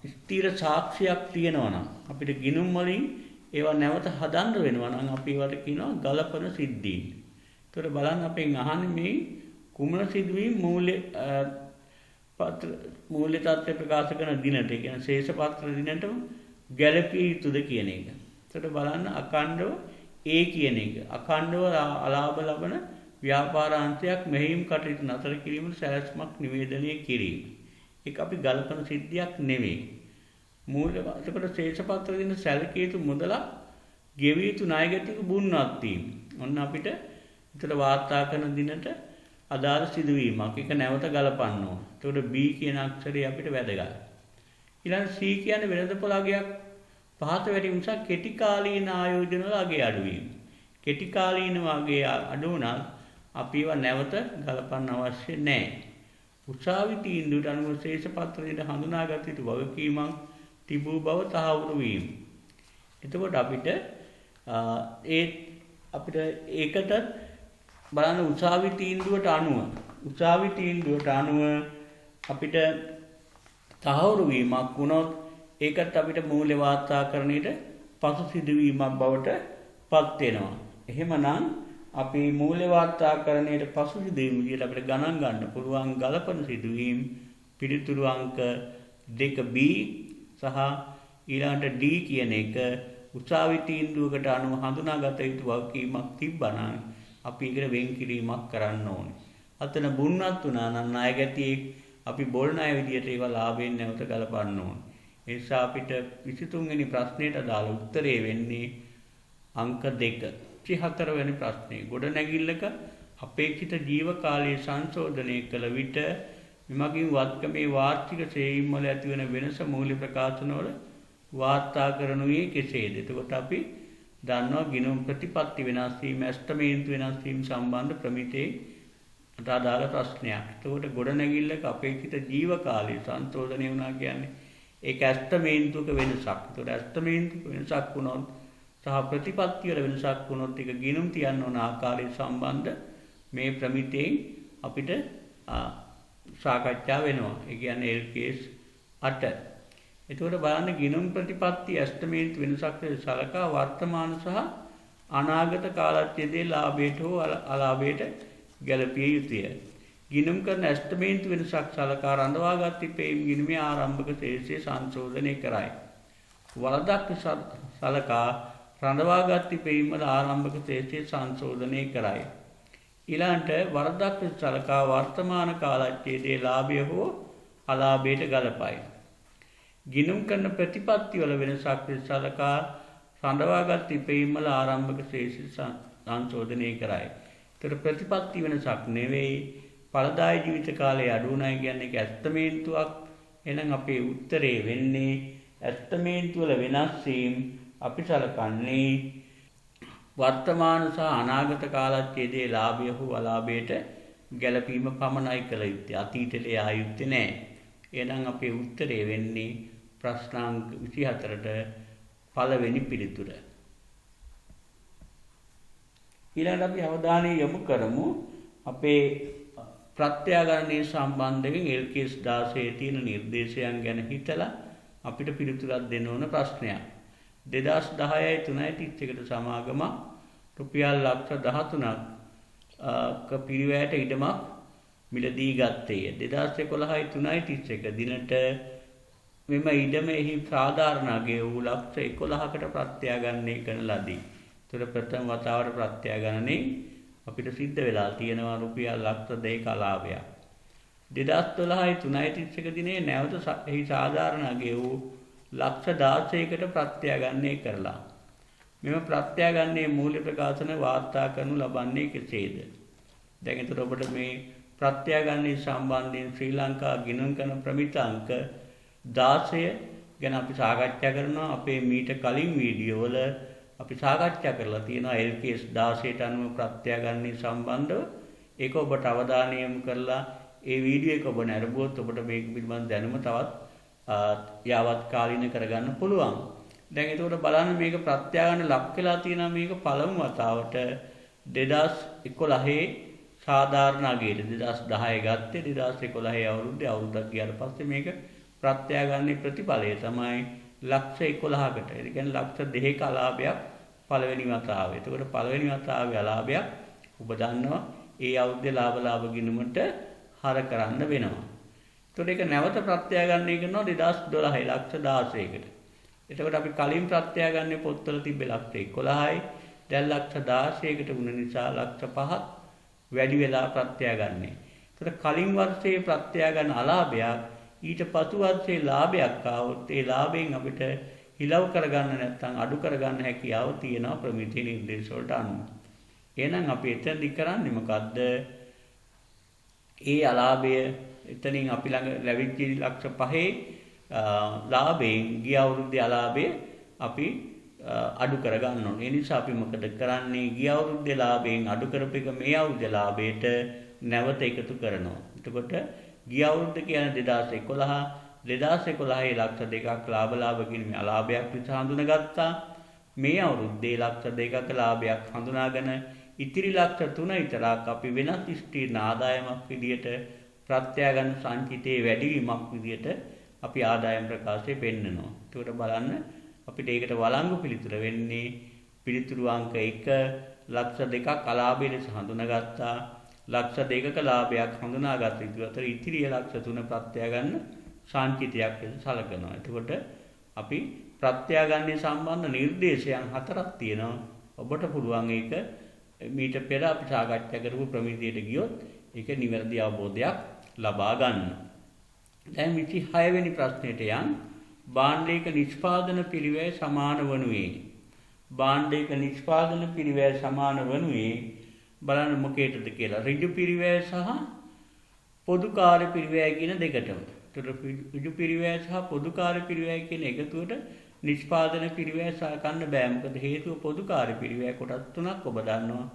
ස්ථිර සාක්ෂියක් තියෙනවා නම් අපිට ගිණුම් වලින් ඒවා නැවත හදන්න වෙනවා නම් අපි ඒවට කියනවා ගලපන සිද්ධීන්. ඒතර බලන්න අපෙන් අහන්නේ මේ කුමන සිදුවීම් මූල්‍ය තත්ත්වය ප්‍රකාශ කරන දිනට, ඒ කියන්නේ ශේෂ පත්‍ර දිනටම ගැළපිය යුතුද කියන එක. ඒකට බලන්න අඛණ්ඩව A කියන එක. අඛණ්ඩව අලාභ ලබන ව්‍යාපාරාංශයක් මෙහෙයුම් කටයුතු නතර කිරීමට සැලැස්මක් නිවේදනය කිරීම. ඒක අපි ගලපන සිද්ධියක් නෙමෙයි. එතකොට ශේෂ පත්‍ර දින සැලකිය යුතු මුදලක් ගෙවිය යුතු ණයගැටික බුන්වත් වීම. ඔන්න අපිට ඒතර වාර්තා කරන දිනට අදාළ සිදුවීමක්. ඒක නැවත ගලපන්න ඕන. එතකොට B කියන අක්ෂරය අපිට වැදගත්. ඊළඟ C කියන්නේ වෙළඳපොළ අගයක් පහත වැඩි නිසා කෙටි කාලීන ආයෝජන වල අගය අඩුවීම. කෙටි කාලීන වගේ අඩු වුණත් අපි ඒවා නැවත ගලපන්න අවශ්‍ය නැහැ. උසාවි තීන්දුවට අනුව ශේෂ පත්‍රයේ හඳුනාගත යුතු වගකීමක් තිබූ බව තහවුරු වීම. එතකොට අපිට ඒකට බලන්න උසාවි තීන්දුවට අනුව අපිට තහවුරු වීමක් වුණොත් ඒකට අපිට මූල්‍ය වාර්තාකරණයට පසු සිදුවීමක් බවට පත් වෙනවා. එහෙමනම් අපි මූල්‍ය වාර්තාකරණයට පසු සිදුවීම විදිහට අපිට ගණන් ගන්න පුළුවන් ගලපන සිදුවීම් පිළිතුරු අංක 2B සහ ඊළඟට D කියන එක උසාවි තීන්දුවකට අනුව හඳුනාගත යුතු වගකීමක් තිබ්බනම් අපි ඒකට වෙන් කිරීමක් කරන්න ඕනේ. අතන බුන්වත් වුණා නම් ණයගැටියෙක් අපි බොල් ණය විදියට ඒවා ලාභයෙන් නැවත ගලපන්න ඕනේ. ඒ නිසා අපිට 23 වෙනි ප්‍රශ්නෙට අදාළ උත්තරේ වෙන්නේ අංක 2. 34 වෙනි ප්‍රශ්නේ ගොඩනැගිල්ලක අපේක්ෂිත ජීව කාලය සංශෝධනය කළ විට විමගින් වත්කමේ වාර්ෂික සේවීම් වල ඇතිවන වෙනස මූල්‍ය ප්‍රකාශනවල වාර්තා කරනුයේ කෙසේද? එතකොට අපි දන්නවා ගිණුම් ප්‍රතිපත්ති වෙනස් වීම, ඇස්තමේන්තු වෙනස් වීම සම්බන්ධ ප්‍රමිතේ අදාළ ප්‍රශ්නයක්. එතකොට ගොඩනැගිල්ලක අපේක්ෂිත ජීව කාලය සංශෝධනය වුණා කියන්නේ ඒක ඇස්තමේන්තුක වෙනසක්. එතකොට ඇස්තමේන්තුක වෙනසක් වුණොත් සහ ප්‍රතිපත්ති වල වෙනසක් වුණොත් ඒක ගිණුම් තියන්න ඕන ආකාරය සම්බන්ධ මේ ප්‍රමිතෙන් අපිට සාකච්ඡා වෙනවා. ඒ කියන්නේ L case 8. එතකොට බලන්න ගිණුම් ප්‍රතිපත්ති ඇස්තමේන්තු වෙනසක් සලකා වර්තමාන සහ අනාගත කාලච්ඡේදයේ ලාභයට හෝ අලාභයට ගැළපිය යුතුය. ගිණුම් කරන ඇස්තමේන්තු වෙනසක් සලකා රඳවාගත් ඉපැයීම් ගිණුමේ ආරම්භක ශේෂය සංශෝධනය කරයි. වරදක් සලකා රඳවාගත් ඉපැයීම් වල ආරම්භක ශේෂය සංශෝධනය කරයි. ඊළඟට වරදක් සලකා වර්තමාන කාලච්ඡේදයේ ලාභය හෝ අලාභයට ගලපයි. ගිණුම් කරන ප්‍රතිපත්ති වල වෙනසක් සලකා රඳවාගත් ඉපැයීම් වල ආරම්භක ශේෂය සංශෝධනය කරයි. ඒතර ප්‍රතිපත්ති වෙනසක් නෙවෙයි, ඵලදායී ජීවිත කාලය අඩු වුණා කියන්නේ ඒක ඇස්තමේන්තුවක්. එහෙනම් අපේ උත්තරේ වෙන්නේ ඇස්තමේන්තු වල වෙනස් වීම අපි සලකන්නේ වර්තමාන සහ අනාගත කාලච්ඡේදයේ ලාභය හෝ අලාභයට ගැළපීම පමණයි කළ යුත්තේ. අතීතයට යා යුත්තේ නැහැ. එහෙනම් අපේ උත්තරේ වෙන්නේ ප්‍රශ්නාංක 24ට පළවෙනි පිළිතුර. ඊළඟට අපි අවධානය යොමු කරමු අපේ ප්‍රත්‍යාගරණයේ සම්බන්ධයෙන් LKS 16 තියෙන නිර්දේශයන් ගැන හිතලා අපිට පිළිතුරක් දෙන්න ඕන ප්‍රශ්නයක්. 2010යි 3.31ට සමාගම රුපියල් ලක්ෂ 13ක පිරිවැයට ඉඩමක් මිලදී ගත්තේය. 2011යි 3.31 දිනට මෙම ඉඩමෙහි සාධාරණ අගය වූ ලක්ෂ 11කට ප්‍රත්‍යාගණනය කරන ලදී. ඒතර ප්‍රථම වතාවට ප්‍රත්‍යාගණනයේ අපිට සිද්ධ වෙලා තියෙනවා රුපියල් ලක්ෂ 2ක අලාභයක්. 2012යි 3.31 දිනේ නැවත එහි සාධාරණ අගය වූ ලක්ෂ 16කට ප්‍රත්‍යාගණනය කරලා. මෙම ප්‍රත්‍යාගණනයේ මූල්‍ය ප්‍රකාශන වාර්තා කරනු ලබන්නේ කෙසේද? දැන් එතකොට ඔබට මේ ප්‍රත්‍යාගණනයේ සම්බන්ධයෙන් ශ්‍රී ලංකා ගිණුම් කරන ප්‍රමිත අංක 16 ගැන අපි සාකච්ඡා කරනවා. අපේ මීට කලින් වීඩියෝ වල අපි සාකච්ඡා කරලා තියෙනවා LKS 16ට අනුව ප්‍රත්‍යාගණනයේ සම්බන්ධව. ඒක ඔබට අවධානය යොමු කරලා ඒ වීඩියෝ එක ඔබ නරඹුවොත් ඔබට මේක පිළිබඳ දැනුම තවත් යාවත් කාලීන කරගන්න පුළුවන්. දැන් එතකොට බලන්න මේක ප්‍රත්‍යාගණන ලක් වෙලා තියෙනවා මේක පළමු වතාවට 2011 සාධාරණ අගයට 2010 ගත්තේ 2011 අවුරුද්දක් ගියාට පස්සේ මේක ප්‍රත්‍යාගණනයේ ප්‍රතිඵලය තමයි ලක්ෂ 11කට. ඒ කියන්නේ ලක්ෂ 2ක අලාභයක් පළවෙනි වතාවේ. එතකොට පළවෙනි වතාවේ අලාභයක් ඔබ දන්නවා ඒ අවුරුද්දේ ලාභ ගිණුමට හර කරන්න වෙනවා. එතකොට ඒක නැවත ප්‍රත්‍යාගණනය කරනවා 2012 ලක්ෂ 16කට. එතකොට අපි කලින් ප්‍රත්‍යාගණනයේ පොත්වල තිබ්බ ලක්ෂ 11යි දැන් ලක්ෂ 16කට වුණ නිසා ලක්ෂ 5ක් වැඩි වෙලා ප්‍රත්‍යාගණනය. එතකොට කලින් වර්ෂයේ ප්‍රත්‍යාගණන අලාභයක් ඊට පසු වර්ෂයේ ලාභයක් ආවොත් ඒ ලාභයෙන් අපිට හිලව් කරගන්න නැත්නම් අඩු කරගන්න හැකියාව තියෙනවා ප්‍රමිති නිර්දේශ වලට අනුව. එහෙනම් අපි එතනදි කරන්නේ මොකද්ද? ඒ අලාභය එතනින් අපි ළඟ ලැබිච්ච ලක්ෂ 5 ලාභයෙන් ගිය අවුරුද්දේ අලාභය අපි අඩු කරගන්න ඕනේ. ඒ නිසා අපි මොකද කරන්නේ? ගිය අවුරුද්දේ ලාභයෙන් අඩු කරපු එක මේ අවුරුද්දේ ලාභයට නැවත එකතු කරනවා. එතකොට ගිය අවුරුද්ද කියන්නේ 2011 2011 ලක්ෂ 2ක් ලාභ කියන අලාභයක් විතර හඳුනාගත්තා. මේ අවුරුද්දේ ලක්ෂ 2ක ලාභයක් හඳුනාගෙන ඉතිරි ලක්ෂ 3 විතරක් අපි වෙනත් ස්ථීර ආදායමක් විදියට ප්‍රත්‍යාගන්න සංචිතයේ වැඩිවීමක් විදියට අපි ආදායම් ප්‍රකාශය පෙන්නනවා. ඒකට බලන්න අපිට ඒකට වළංගු පිළිතුර වෙන්නේ පිළිතුරු අංක 1 ලක්ෂ 2ක් අලාභය ලෙස හඳුනාගත්තා. ලක්ෂ 2ක ලාභයක් හඳුනාගත් විදිහ අතර ඉතිරි ලක්ෂ 3 ප්‍රත්‍යාගන්න සංචිතයක් ලෙස සැලකනවා. එතකොට අපි ප්‍රත්‍යාගන්නේ සම්බන්ධ නිර්දේශයන් 4ක් තියෙනවා. ඔබට පුළුවන් ඒක මීට පෙර අපි සාකච්ඡා කරපු ප්‍රමිතියට ගියොත් ඒක නිවැරදි අවබෝධයක් ලබා ගන්න. දැන් 26 වෙනි ප්‍රශ්නෙට යන් භාණ්ඩයක නිෂ්පාදන පිරිවැය සමාන වනුයේ. භාණ්ඩයක නිෂ්පාදන පිරිවැය සමාන වනුයේ බලන්න මොකේටද කියලා. ඍජු පිරිවැය සහ පොදු කාර්ය පිරිවැය කියන දෙකටම. ඍජු පිරිවැය සහ පොදු කාර්ය පිරිවැය කියන එකතුවට නිෂ්පාදන පිරිවැය සලකන්න බෑ. මොකද හේතුව පොදු කාර්ය පිරිවැය කොටස් තුනක් ඔබ දන්නවා.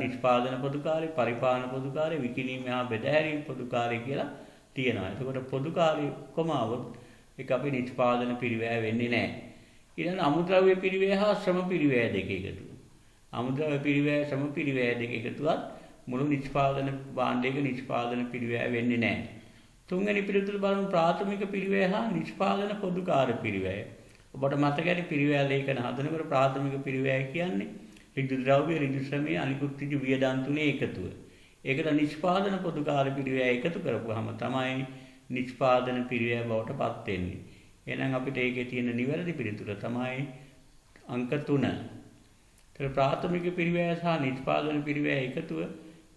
නිෂ්පාදන පොදු කාර්ය, පරිපාලන පොදු කාර්ය, විකිණීම හා බෙදාහැරීම පොදු කාර්ය කියලා තියෙනවා. එතකොට පොදු කාර්ය කොමාවොත් ඒක අපි නිෂ්පාදන පිරිවැය වෙන්නේ නැහැ. ඊළඟ අමුද්‍රව්‍ය පිරිවැය හා ශ්‍රම පිරිවැය දෙක එකතු. අමුද්‍රව්‍ය පිරිවැය ශ්‍රම පිරිවැය දෙක එකතුවත් මුළු නිෂ්පාදන භාණ්ඩයක නිෂ්පාදන පිරිවැය වෙන්නේ නැහැ. තුන්වෙනි පිළිතුර බලමු ප්‍රාථමික පිරිවැය හා නිෂ්පාදන පොදු කාර්ය පිරිවැය. ඔබට මතකයි පිරිවැය ලේඛන හදනකොට ප්‍රාථමික පිරිවැය කියන්නේ ඍජු ද්‍රව්‍ය, ඍජු ශ්‍රමයේ අනිකුත් ඍජු වියදම් තුනේ එකතුව. ඒකට නිෂ්පාදන පොදු කාර්ය පිරිවැය එකතු කරපුවාම තමයි නිෂ්පාදන පිරිවැය බවට පත් වෙන්නේ. එහෙනම් අපිට ඒකේ තියෙන නිවැරදි පිළිතුර තමයි අංක 3. ඒතර ප්‍රාථමික පිරිවැය සහ නිෂ්පාදන පිරිවැය එකතුව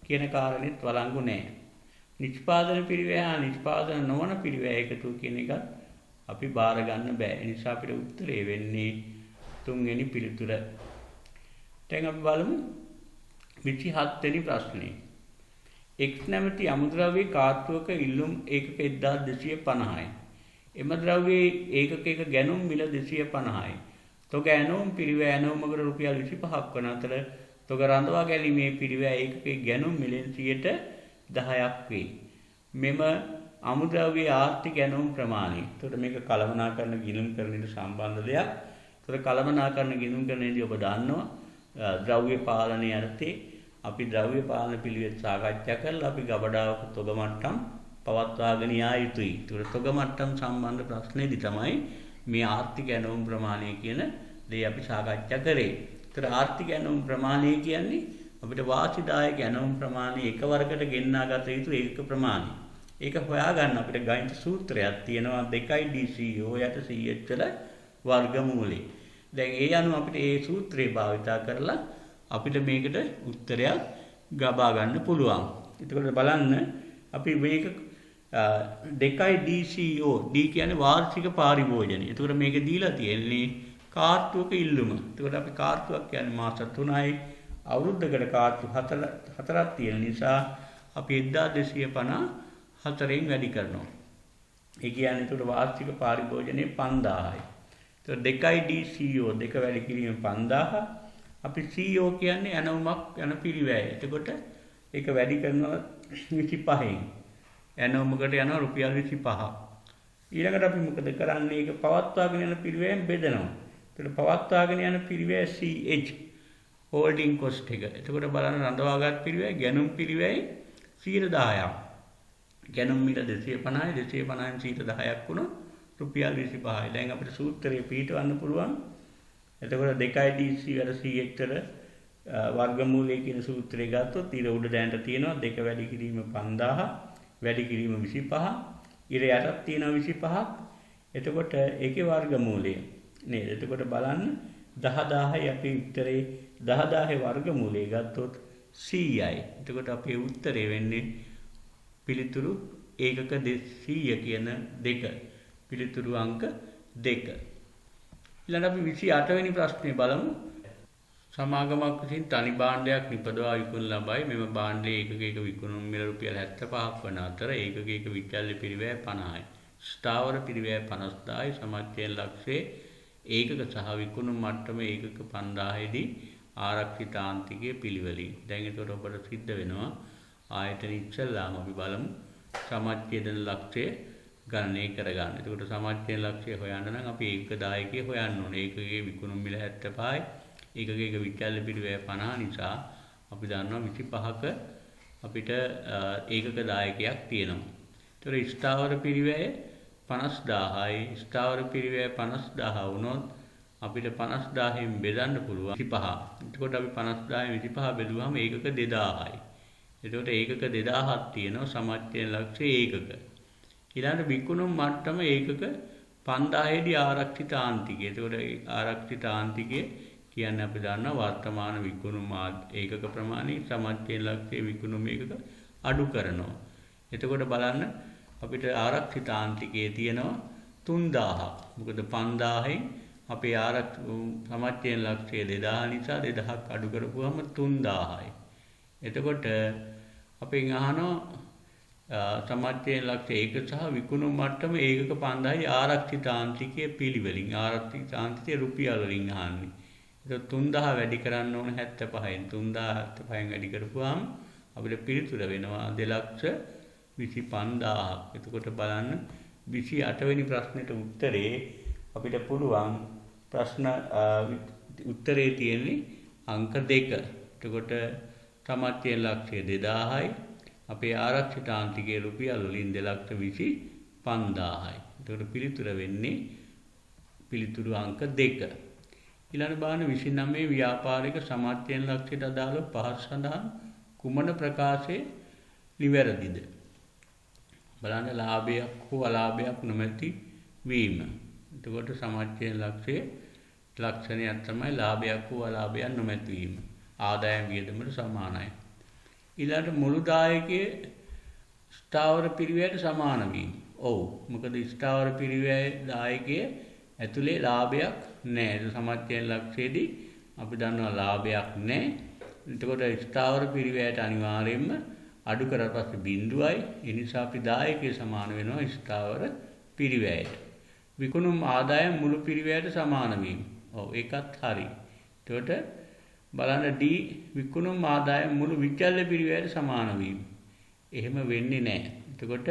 කියන කාරණෙත් වළංගු නැහැ. නිෂ්පාදන පිරිවැය හා නිෂ්පාදන නොවන පිරිවැය එකතුව කියන එකත් අපි බාර ගන්න බෑ. ඒ නිසා අපිට උත්තරේ වෙන්නේ 3 වෙනි පිළිතුර. දැන් අපි බලමු 27 වෙනි ප්‍රශ්නේ. X නැමැති අමුද්‍රව්‍ය කාර්තුවක ඉල්ලුම් ඒකක 1250යි. එම ද්‍රව්‍යයේ ඒකක ගැනුම් මිල 250යි. තොග ඇනවුම් පිරිවැය ඇනවුමකට රුපියල් 25ක් වන අතර තොග රඳවා ගැනීමේ පිරිවැය ඒකකයේ ගැනුම් මිලෙන් 10%ක් වේ. මෙම අමුද්‍රව්‍යයේ ආර්ථික ඇනවුම් ප්‍රමාණය. එතකොට මේක කළමනාකරන ගිණුම්කරණයට සම්බන්ධ දෙයක්. එතකොට කළමනාකරන ගිණුම්කරණයේදී ඔබ දන්නවා ද්‍රව්‍ය පාලනයේ අර්ථේ අපි ද්‍රව්‍ය පාලන පිළිවෙත් සාකච්ඡා කරලා අපි ගබඩාවක තොග මට්ටම් පවත්වාගෙන යා යුතුයි. ඒතකොට තොග මට්ටම් සම්බන්ධ ප්‍රශ්නේදී තමයි මේ ආර්ථික ඇනවුම් ප්‍රමාණය කියන දේ අපි සාකච්ඡා කරේ. ඒතර ආර්ථික ඇනවුම් ප්‍රමාණය කියන්නේ අපිට වාසිදායක ඇනවුම් ප්‍රමාණය එක වරකට ගෙන්නා ගත යුතු ඒකක ප්‍රමාණය. ඒක හොයාගන්න අපිට ගණිත සූත්‍රයක් තියෙනවා 2DCO යට CH වල වර්ගමූලය. දැන් ඒ අනුව අපිට ඒ සූත්‍රය භාවිතා කරලා අපිට මේකට උත්තරයක් ගබා ගන්න පුළුවන්. එතකොට බලන්න අපි මේක 2DCO D කියන්නේ වාර්ෂික පාරිභෝජනය. එතකොට මේක දීලා තියෙන්නේ කාර්තුවක ඉල්ලුම. එතකොට අපි කාර්තුවක් කියන්නේ මාස 3යි අවුරුද්දකට කාර්තු 4ක් තියෙන නිසා අපි 1254න් වැඩි කරනවා. ඒ කියන්නේ එතකොට වාර්ෂික පාරිභෝජනය 5000යි. එතකොට 2DCO දෙක වැඩි කිරීම 5000. අපි CO කියන්නේ ඇනවුමක් යන පිරිවැය. එතකොට ඒක වැඩි කරනවා 25න්. ඇනවුමකට යනවා රුපියල් 25ක්. ඊළඟට අපි මොකද කරන්නේ? ඒක පවත්වාගෙන යන පිරිවැයෙන් බෙදනවා. එතකොට පවත්වාගෙන යන පිරිවැය CH holding cost එක. එතකොට බලන්න රඳවාගත් පිරිවැය ගැනුම් පිරිවැය 10%ක්. ගැනුම් මිල 250යි 250න් 10%ක් වුණොත් රුපියල් 25යි. දැන් අපිට සූත්‍රය පිටවන්න පුළුවන්. එතකොට 2DC වල CH වල වර්ගමූලය කියන සූත්‍රය ගත්තොත් ඊට උඩ දැනට තියෙනවා 2 වැඩි කිරීම 5000 වැඩි කිරීම 25 ඊට යටත් තියෙනවා 25ක්. එතකොට ඒකේ වර්ගමූලය නේද? එතකොට බලන්න 10000යි අපේ උත්තරේ 10000 වර්ගමූලය ගත්තොත් 100යි. එතකොට අපේ උත්තරේ වෙන්නේ පිළිතුරු ඒකක 100 කියන දෙක. පිළිතුරු අංක 2. ඊළඟ අපි 28 වෙනි ප්‍රශ්නේ බලමු. සමාගමක් විසින් තනි භාණ්ඩයක් නිපදවා විකුණන ලබයි. මෙම භාණ්ඩයේ ඒකක විකුණුම් මිල රුපියල් 75ක් වන අතර ඒකක විචල්්‍ය පිරිවැය 50යි. ස්ථාවර පිරිවැය 50000යි. සමච්චයෙන් ලක්ෂයේ ඒකක සහ විකුණුම් මට්ටම ඒකක 5000 දී ආරක්ෂිත ආන්තිකයේ පිළිවෙලින්. දැන් ඒකට ඔබට සිද්ධ වෙනවා ආයතන ඉස්සෙල්ලාම අපි බලමු සමච්ඡේදන ලක්ෂය ගණනය කරගන්න. එතකොට සමච්ඡේදන ලක්ෂය හොයන්න නම් අපි ඒකක දායකයේ හොයන්න ඕනේ. ඒකකයේ විකුණුම් මිල 75යි. ඒකක විචල්්‍ය පිරිවැය 50 නිසා අපි දන්නවා 25ක අපිට ඒකක දායකයක් තියෙනවා. ඒතර ස්ථාවර පිරිවැය 50000යි. ස්ථාවර පිරිවැය 50000 වුණොත් අපිට 50000න් බෙදන්න පුළුවන් 25. එතකොට අපි 50000න් 25 බෙදුවාම ඒකක 2000යි. එතකොට ඒකක 2000ක් තියෙනවා සමච්ඡේදන ලක්ෂයේ ඒකක. ඊළඟ විකුණුම් මට්ටම ඒකක 5000 දී ආරක්ෂිත ආන්තිකය. එතකොට ආරක්ෂිත ආන්තිකය කියන්නේ අපි දන්නවා වර්තමාන විකුණුම් ඒකක ප්‍රමාණය සමච්ඡේදන ලක්ෂයේ විකුණුම් ඒකක අඩු කරනවා. එතකොට බලන්න අපිට ආරක්ෂිත ආන්තිකයේ තියෙනවා 3000ක්. මොකද 5000න් අපේ සමච්ඡේදන ලක්ෂය 2000 නිසා 2000ක් අඩු කරපුවම 3000යි. එතකොට අපෙන් අහනවා සමච්ඡේදන ලක්ෂය ඒක සහ විකුණුම් මට්ටම ඒකක 5000යි ආරක්ෂිත ආන්තිකයේ පිළිවෙලින්. ආරක්ෂිත ආන්තිකයේ රුපියල් වලින් අහන්නේ. ඒක 3000 වැඩි කරන්න ඕන 75න්. 3075න් වැඩි කරපුවාම අපිට පිළිතුර වෙනවා 225000ක්. එතකොට බලන්න 28 වෙනි ප්‍රශ්නෙට උත්තරේ අපිට පුළුවන් ප්‍රශ්න උත්තරේ තියෙන්නේ අංක 2. එතකොට සමච්ඡේදන ලක්ෂය 2000යි. අපේ ආරක්ෂිත ආන්තිකයේ රුපියල් වලින් 225000යි. එතකොට පිළිතුර වෙන්නේ පිළිතුරු අංක 2. ඊළඟ බාන 29 ව්‍යාපාරික සමච්ඡේදන ලක්ෂයට අදාළව පහත් සඳහන් කුමන ප්‍රකාශයේ නිවැරදිද? බලන්න ලාභයක් හෝ අලාභයක් නොමැති වීම. එතකොට සමච්ඡේදන ලක්ෂයේ ලක්ෂණයක් තමයි ලාභයක් හෝ අලාභයක් නොමැති වීම. ආදායම් වියදමට සමානයි. ඊළඟ මුළු දායකයේ ස්ථාවර පිරිවැයට සමාන වීම. ඔව්. මොකද ස්ථාවර පිරිවැය දායකයේ ඇතුලේ ලාභයක් නැහැ. සමච්ඡේදන ලක්ෂයේදී අපි දන්නවා ලාභයක් නැහැ. එතකොට ස්ථාවර පිරිවැයට අනිවාර්යයෙන්ම අඩු කරලා පස්සේ බිඳුවයි. ඒ නිසා අපි දායකයේ සමාන වෙනවා ස්ථාවර පිරිවැයට. විකුණුම් ආදායම් මුළු පිරිවැයට සමාන වීම. ඔව් ඒකත් හරි. එතකොට බලන්න D විකුණුම් ආදායම මුළු විචල්්‍ය පිරිවැයට සමාන වීම. එහෙම වෙන්නේ නැහැ. එතකොට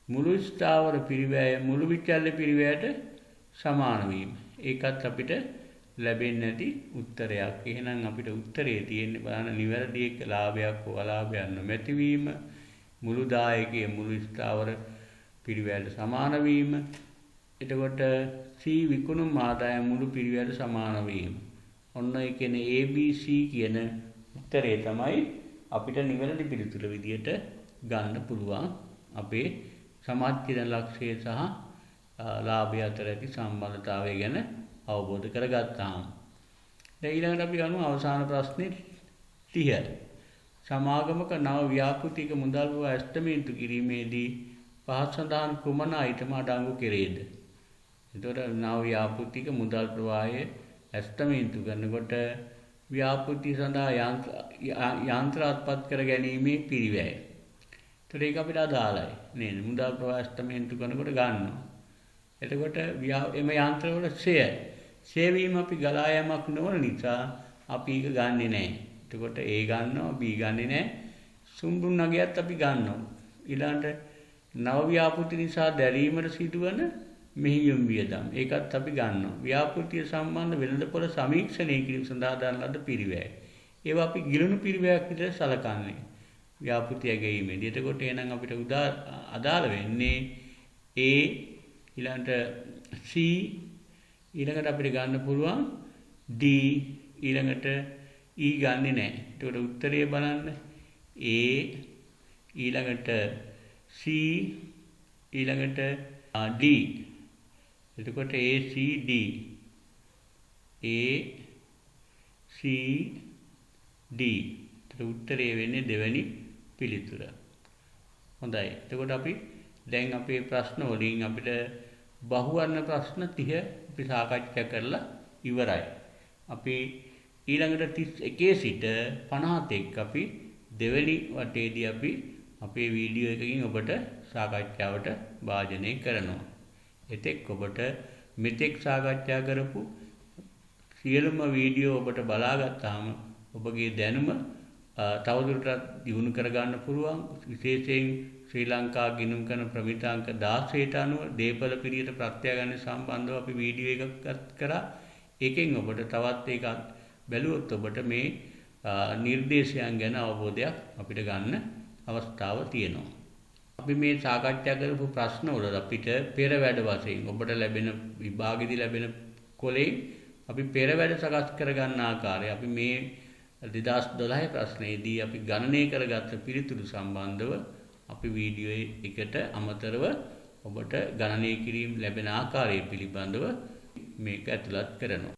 මුළු ස්ථාවර පිරිවැය මුළු විචල්්‍ය පිරිවැයට සමාන වීම. ඒකත් අපිට ලැබෙන්නේ නැති උත්තරයක්. එහෙනම් අපිට උත්තරේ තියෙන්නේ බලන්න නිවැරදි එක ලාභයක් හෝ අලාභයක් නොමැති වීම, මුළු දායකයේ මුළු ස්ථාවර පිරිවැයට සමාන වීම. එතකොට C විකුණුම් ආදායම මුළු පිරිවැයට සමාන වීම. ඔන්න ඒ කියන්නේ ABC කියන උත්තරේ තමයි අපිට නිවැරදි පිළිතුර විදියට ගන්න පුළුවන්. අපේ සමාජීය ලක්ෂ්‍ය සහ ලාභය අතර ඇති සම්බන්ධතාවය ගැන අවබෝධ කරගත්තාම. දැන් ඊළඟට අපි ගමු අවසාන ප්‍රශ්නේ 30. සමාගමක නව ව්‍යාපෘතික මුදල් හෝ ඇස්තමේන්තු කිරීමේදී පහත් සඳහන් කුමන අයිටම අඩංගු කෙරේද? එතකොට නව ව්‍යාපෘතික මුදල් ප්‍රවාහය ඇස්තමේන්තු කරනකොට ව්‍යාපෘති සඳහා යන්ත්‍ර අත්පත් කර ගැනීමේ පිරිවැය. එතකොට ඒක අපිට අදාළයි නේද? මුදල් ප්‍රවාහ ඇස්තමේන්තු කරනකොට ගන්නවා. එතකොට එම යන්ත්‍රවල ෂෙයා වීම අපි ගලා යෑමක් නොවන නිසා අපි ඒක ගන්නෙ නැහැ. එතකොට A ගන්නවා B ගන්නෙ නැහැ. සුම්බුන් නගයත් අපි ගන්නවා. ඊළඟට නව ව්‍යාපෘති නිසා දැරීමට සිදුවන මෙහියුම් වියදම් ඒකත් අපි ගන්නවා. ව්‍යාපෘතිය සම්බන්ධ වෙළඳපොළ සමීක්ෂණය කිරීම සඳහා දරන ලද පිරිවැය. ඒවා අපි ගිලුණු පිරිවැයක් විදිහට සලකන්නේ. ව්‍යාපෘතිය ගැනීමේදී. එතකොට එහෙනම් අපිට අදාළ වෙන්නේ A ඊළඟට C ඊළඟට අපිට ගන්න පුළුවන් D ඊළඟට E ගන්නෙ නැහැ. එතකොට උත්තරය බලන්න A ඊළඟට C ඊළඟට D. එතකොට A C D A C D. එතකොට උත්තරය වෙන්නේ දෙවෙනි පිළිතුර. හොඳයි. එතකොට අපි දැන් අපේ ප්‍රශ්න වලින් අපිට බහුවර්ණ ප්‍රශ්න 30 අපි සාකච්ඡා කරලා ඉවරයි. අපි ඊළඟට 31 සිට 51 අපි දෙවෙනි වටේදී අපි අපේ වීඩියෝ එකකින් ඔබට සාකච්ඡාවට භාජනය කරනවා. එතෙක් ඔබට මෙතෙක් සාකච්ඡා කරපු සියලුම වීඩියෝ ඔබට බලාගත්තාම ඔබගේ දැනුම තවදුරටත් දියුණු කරගන්න පුළුවන්. විශේෂයෙන් ශ්‍රී ලංකා ගිණුම් කරන ප්‍රමිතාංක 16ට අනුව දේපල පිරියට ප්‍රත්‍යාගන්න සම්බන්ධව අපි වීඩියෝ එකක් කරා. ඒකෙන් ඔබට තවත් එකක් බැලුවොත් ඔබට මේ නිර්දේශයන් ගැන අවබෝධයක් අපිට ගන්න අවස්ථාව තියෙනවා. අපි මේ සාකච්ඡා කරපු ප්‍රශ්න වල අපිට පෙර වැඩ වශයෙන් ඔබට ලැබෙන විභාගෙදී ලැබෙන කොලේ අපි පෙර වැඩ සකස් කරගන්න ආකාරය අපි මේ 2012 ප්‍රශ්නයේදී අපි ගණනය කරගත්ත පිළිතුරු සම්බන්ධව අපි වීඩියෝ එකට අමතරව ඔබට ගණනය කිරීම ලැබෙන ආකාරය පිළිබඳව මේක ඇතුළත් කරනවා.